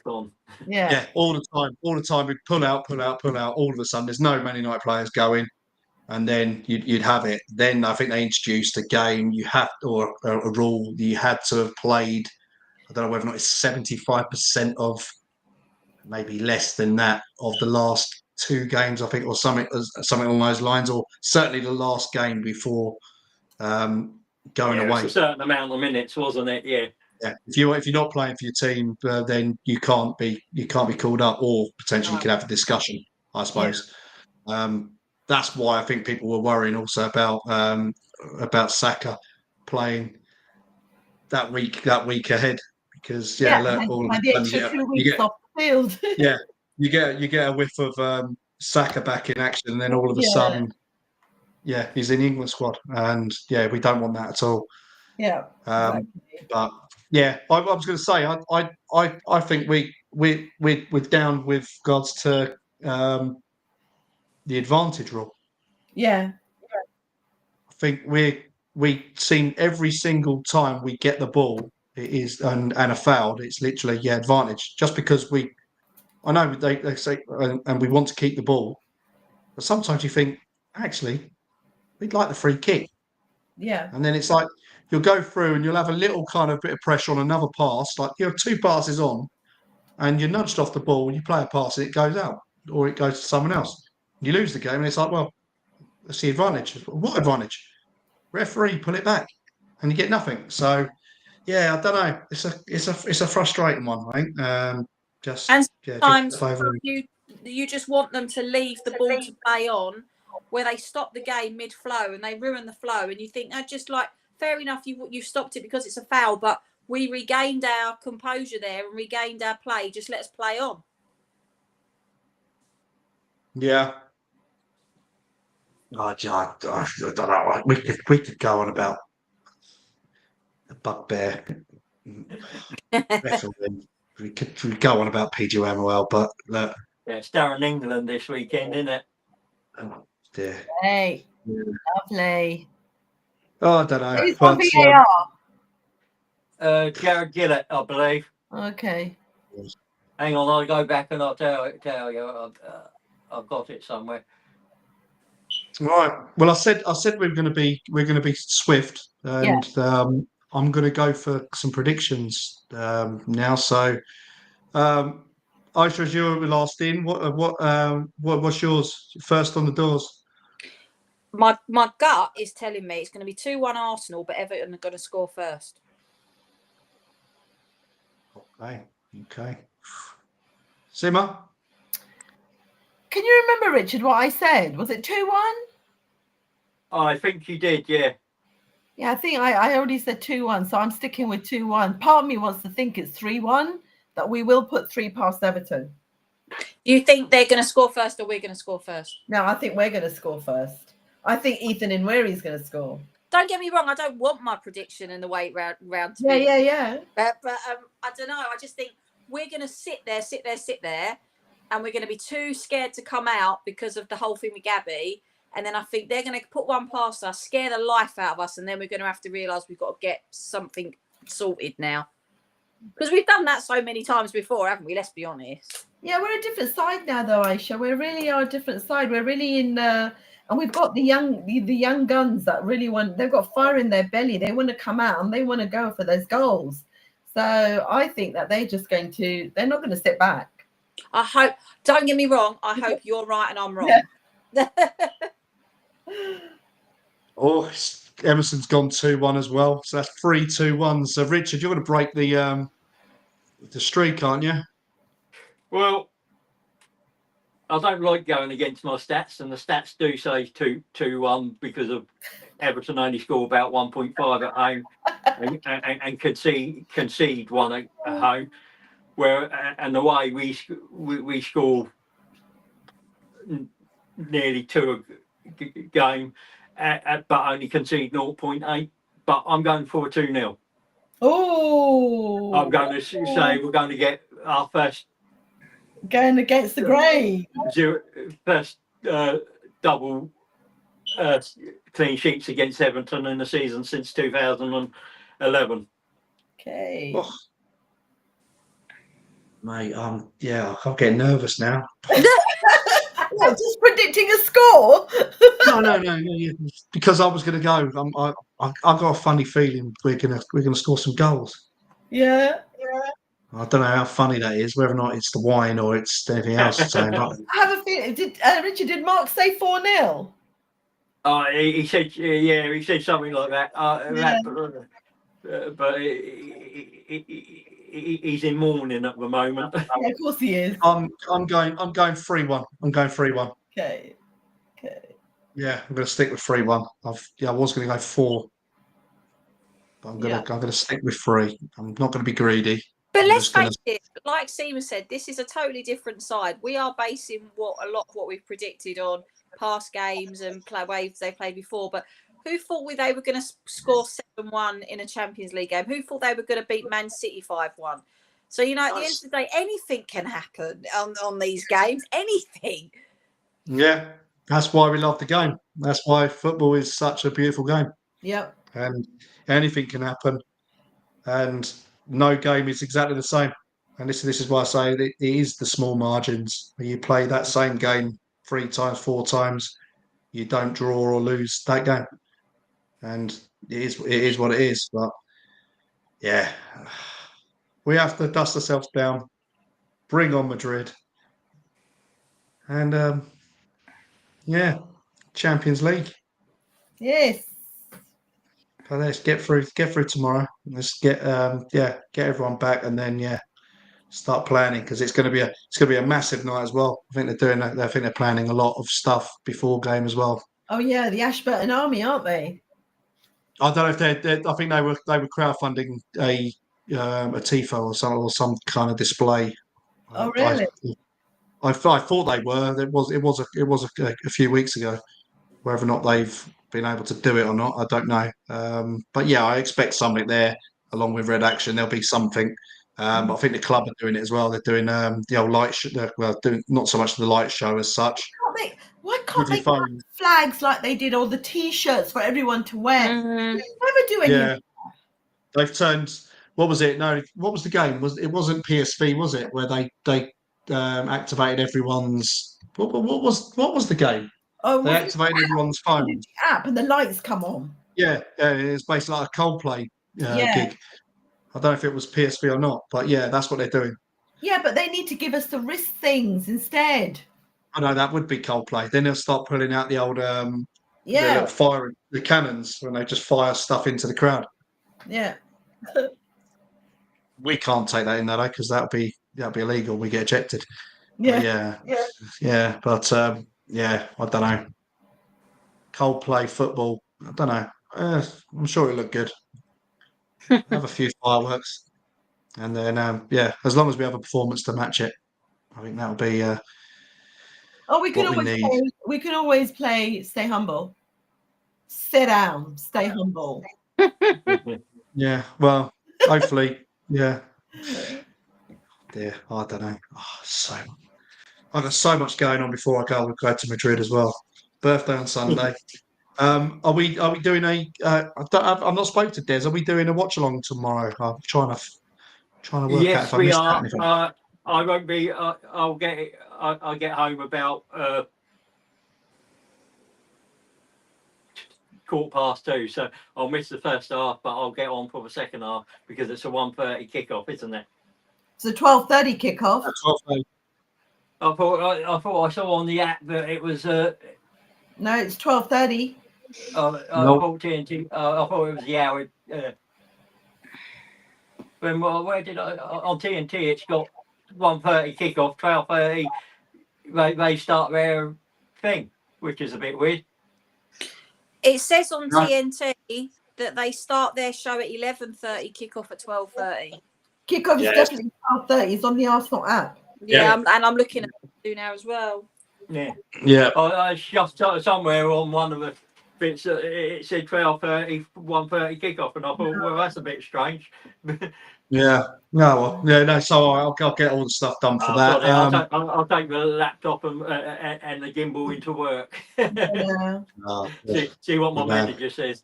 Speaker 1: one.
Speaker 3: Yeah,
Speaker 1: all the time. We'd pull out. All of a sudden, there's no Man United players going, and then you'd have it. Then I think they introduced a game or a rule you had to have played. I don't know whether or not it's 75% of, maybe less than that, of the last 2 games, I think, or something along those lines, or certainly the last game before going away.
Speaker 2: It's a certain amount of minutes, wasn't it? Yeah.
Speaker 1: Yeah. If you're not playing for your team, then you can't be called up, or potentially you could have a discussion, I suppose. Yeah. That's why I think people were worrying also about Saka playing that week ahead, because all of a sudden you get
Speaker 3: off the field.
Speaker 1: you get a whiff of Saka back in action, and then all of a sudden, he's in the England squad, and we don't want that at all.
Speaker 3: Yeah.
Speaker 1: Exactly. But I was going to say, I think we're down with regards to the advantage rule.
Speaker 3: Yeah.
Speaker 1: I think we seem every single time we get the ball, it is and a foul, it's literally advantage. Just because I know they say and we want to keep the ball, but sometimes you think actually we'd like the free kick.
Speaker 3: Yeah.
Speaker 1: And then it's like you'll go through and you'll have a little kind of bit of pressure on another pass, like you have 2 passes on, and you're nudged off the ball. When you play a pass, and it goes out, or it goes to someone else. You lose the game, and it's like, well, that's the advantage. What advantage? Referee, pull it back, and you get nothing. So, I don't know. It's a frustrating one, I think.
Speaker 4: Sometimes you just want them to leave the ball to play on, where they stop the game mid-flow and they ruin the flow, and you think, just like, fair enough, you've stopped it because it's a foul, but we regained our composure there and regained our play. Just let us play on.
Speaker 1: Yeah. I don't know. We could go on about the bugbear. we could go on about PGMOL, but look.
Speaker 2: Yeah, it's down in England this weekend, isn't it?
Speaker 1: Oh dear.
Speaker 3: Hey, lovely.
Speaker 1: Oh, I don't know.
Speaker 3: Who's on VAR?
Speaker 2: Jared Gillett, I believe.
Speaker 3: Okay.
Speaker 2: Hang on, I'll go back and I'll tell you. I've got it somewhere.
Speaker 1: Right. Well, I said we're going to be swift, and I'm going to go for some predictions now. So, Aisha, as you were last in, what's yours? First on the doors.
Speaker 4: My gut is telling me it's going to be 2-1 Arsenal, but Everton are going to score first.
Speaker 1: Okay. Simmer?
Speaker 3: Can you remember, Richard, what I said? Was it 2-1?
Speaker 2: I think you did, yeah.
Speaker 3: Yeah, I think I already said 2-1, so I'm sticking with 2-1. Part of me wants to think it's 3-1, that we will put 3 past Everton.
Speaker 4: Do you think they're going to score first or we're going to score first?
Speaker 3: No, I think we're going to score first. I think Ethan Nwaeri's going to score.
Speaker 4: Don't get me wrong, I don't want my prediction in the weight round to
Speaker 3: be. Yeah.
Speaker 4: But I don't know. I just think we're going to sit there, and we're going to be too scared to come out because of the whole thing with Gabby. And then I think they're going to put one past us, scare the life out of us, and then we're going to have to realise we've got to get something sorted now. Because we've done that so many times before, haven't we? Let's be honest.
Speaker 3: Yeah, we're a different side now, though, Aisha. We really are a different side. We're really in... and we've got the young guns that really they've got fire in their belly. They want to come out and they want to go for those goals. So I think that they're not going to sit back.
Speaker 4: I hope, don't get me wrong, I hope you're right and I'm wrong. Yeah.
Speaker 1: Emerson's gone 2-1 as well. So that's 3-2-1. So Richard, you're going to break the streak, aren't you?
Speaker 2: Well, I don't like going against my stats, and the stats do say 2-1 because of Everton only score about 1.5 at home and concede 1 at home. And the way we score nearly 2 a game, but only concede 0.8. But I'm going for a 2-0.
Speaker 3: Oh!
Speaker 2: I'm going to say we're going to get our first.
Speaker 3: Going against the grain.
Speaker 2: First double clean sheets against Everton in the season since 2011.
Speaker 3: Okay.
Speaker 1: Oh. Mate, I'm getting nervous now.
Speaker 3: What, just predicting a score?
Speaker 1: No. Yeah. Because I was going to go. I got a funny feeling we're gonna score some goals.
Speaker 3: Yeah.
Speaker 1: I don't know how funny that is, whether or not it's the wine or it's anything else. So,
Speaker 3: I have a feeling. Richard, did Mark say 4-0?
Speaker 2: He said, he said something like that. But he's in mourning at the moment.
Speaker 3: Yeah, of course he is.
Speaker 1: I'm going 3-1. I'm going 3-1.
Speaker 3: Okay.
Speaker 1: Yeah, I'm going to stick with 3-1. I was going to go 4. But I'm going to stick with 3. I'm not going to be greedy.
Speaker 4: But let's face it, like Seema said, this is a totally different side. We are basing what we've predicted on past games and ways they played before. But who thought they were going to score 7-1 in a Champions League game? Who thought they were going to beat Man City 5-1? So, at the end of the day, anything can happen on these games. Anything.
Speaker 1: Yeah, that's why we love the game. That's why football is such a beautiful game.
Speaker 3: Yep.
Speaker 1: And anything can happen. And no game is exactly the same. And this is why I say it is the small margins. You play that same game 3 times, 4 times, you don't draw or lose that game. And it is what it is. But yeah, we have to dust ourselves down, bring on Madrid. And Champions League.
Speaker 3: Yes.
Speaker 1: So let's get through tomorrow. Let's get everyone back, and then start planning, because it's going to be a massive night as well. I think they're doing that. I think they're planning a lot of stuff before game as well.
Speaker 3: Oh yeah, the Ashburton Army, aren't they? I
Speaker 1: don't know if they're I think they were crowdfunding a tifo or some kind of display.
Speaker 3: Oh really?
Speaker 1: I thought they were. It was a few weeks ago. Whether or not they've been able to do it or not, I don't know. But yeah, I expect something there along with Red Action. There'll be something. But I think the club are doing it as well. They're doing the old light show. Well, doing not so much the light show as such.
Speaker 3: Why can't they put flags like they did, or the T-shirts for everyone to wear? They never do anything.
Speaker 1: Yeah, they've turned. What was it? No, what was the game? It wasn't PSV, was it? Where they activated everyone's. What was the game?
Speaker 3: Oh,
Speaker 1: they activated everyone's phone.
Speaker 3: The app and the lights come on.
Speaker 1: Yeah, it's basically like a Coldplay gig. I don't know if it was PSV or not, but yeah, that's what they're doing.
Speaker 3: Yeah, but they need to give us the wrist things instead.
Speaker 1: I know that would be Coldplay. Then they'll start pulling out the old the little fire, the cannons, when they just fire stuff into the crowd.
Speaker 3: Yeah.
Speaker 1: We can't take that in though, because that'll be illegal. We get ejected.
Speaker 3: Yeah.
Speaker 1: But I don't know. Coldplay football. I don't know. I'm sure it looked good. Have a few fireworks, and then as long as we have a performance to match it, I think that'll be.
Speaker 3: We can always play. Stay humble. Sit down. Stay humble.
Speaker 1: Yeah. Well, hopefully. Yeah. Yeah. I don't know. I've got so much going on before I go to Madrid as well. Birthday on Sunday. Are we doing I've not spoken to Des. Are we doing a watch along tomorrow? I'm trying to work out if I missed anything.
Speaker 2: I won't be. I'll get home about 2:15, so I'll miss the first half, but I'll get on for the second half because it's a 1:30 kickoff, isn't it?
Speaker 3: It's a 12:30 kickoff.
Speaker 1: 12:30.
Speaker 2: I thought I saw on the app that it was.
Speaker 3: No, it's 12:30.
Speaker 2: I thought TNT. I thought it was the hour. Where did I on TNT? It's got 1:30 kickoff, 12:30. They start their thing, which is a bit weird.
Speaker 4: It says on TNT that they start their show at 11:30, kickoff at 12:30.
Speaker 3: Kickoff is definitely 12:30. It's on the Arsenal app.
Speaker 4: Yeah. And I'm looking at it now as well.
Speaker 2: Yeah.
Speaker 1: Yeah.
Speaker 2: Just somewhere on one of the bits it said 12:30, 1:30 kickoff, and I thought, well, that's a bit strange.
Speaker 1: Yeah. No, well, yeah, no. So I'll get all the stuff done for that.
Speaker 2: Sorry, I'll take the laptop and the gimbal into work.
Speaker 3: Yeah.
Speaker 2: See what my manager says.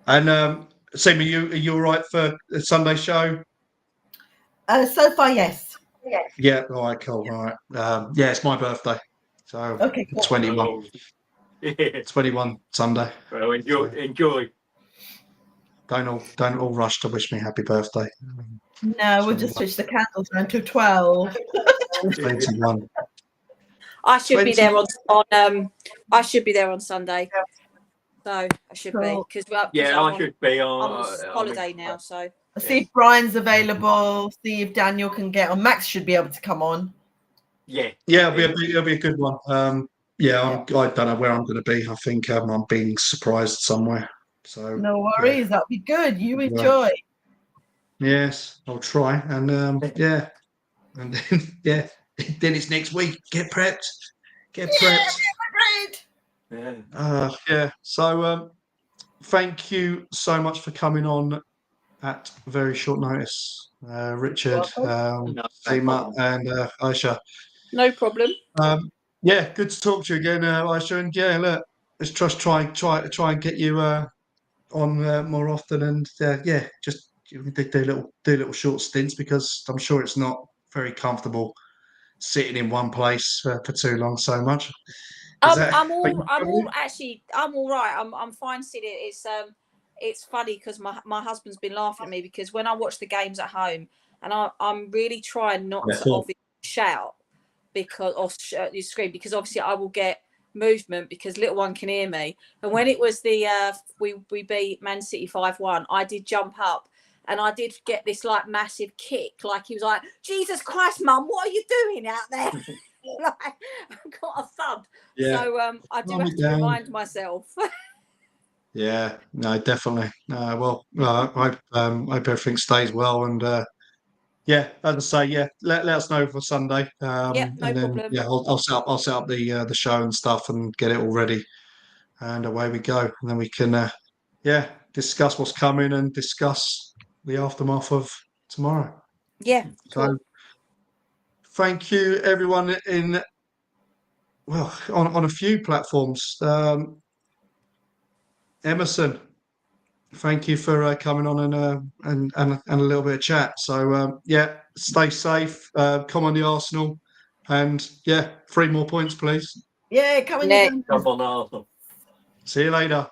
Speaker 1: And Sim, are you all right for the Sunday show?
Speaker 3: So far, yes.
Speaker 1: Yeah. All right. Cool. All right. Yeah, it's my birthday, so
Speaker 3: Okay, cool.
Speaker 1: 21. 21 Sunday.
Speaker 2: Well, enjoy.
Speaker 1: Don't all rush to wish me happy birthday.
Speaker 3: No, we'll just switch the candles down to 12.
Speaker 1: 21.
Speaker 4: I should be there on I should be there on Sunday. So I should be because
Speaker 2: I should be
Speaker 4: on holiday now. So
Speaker 3: I'll see if Brian's available. See if Daniel can get on. Max should be able to come on.
Speaker 2: Yeah.
Speaker 1: Yeah, it'll be a good one. I don't know where I'm going to be. I think I'm being surprised somewhere. So
Speaker 3: no worries, that'll be good. You enjoy.
Speaker 1: Yes, I'll try. And and then then it's next week. Get prepped. Get prepped. So thank you so much for coming on at very short notice, Richard, Seema, and Aisha.
Speaker 4: no problem.
Speaker 1: Good to talk to you again, Aisha. And look, let's just try and get you on more often. And just do little short stints, because I'm sure it's not very comfortable sitting in one place for too long so much.
Speaker 4: I'm all right. I'm fine sitting. It's funny because my husband's been laughing at me because when I watch the games at home, and I'm really trying not to obviously shout or scream, because obviously I will get movement because little one can hear me. And when it was we beat Man City 5-1, I did jump up and I did get this like massive kick, like he was like, Jesus Christ, Mum, what are you doing out there? Like, I've got a thud. So I do have to remind myself.
Speaker 1: Yeah, no, definitely. I hope everything stays well, and as I say, let us know for Sunday.
Speaker 4: No problem.
Speaker 1: I'll set up the show and stuff and get it all ready, and away we go. And then we can discuss what's coming and discuss the aftermath of tomorrow.
Speaker 4: Yeah.
Speaker 1: So thank you, everyone on a few platforms. Emerson, thank you for coming on and a little bit of chat. So stay safe. Come on the Arsenal, and 3 more points, please.
Speaker 3: Yeah, come on.
Speaker 2: Come on, Arsenal.
Speaker 1: See you later.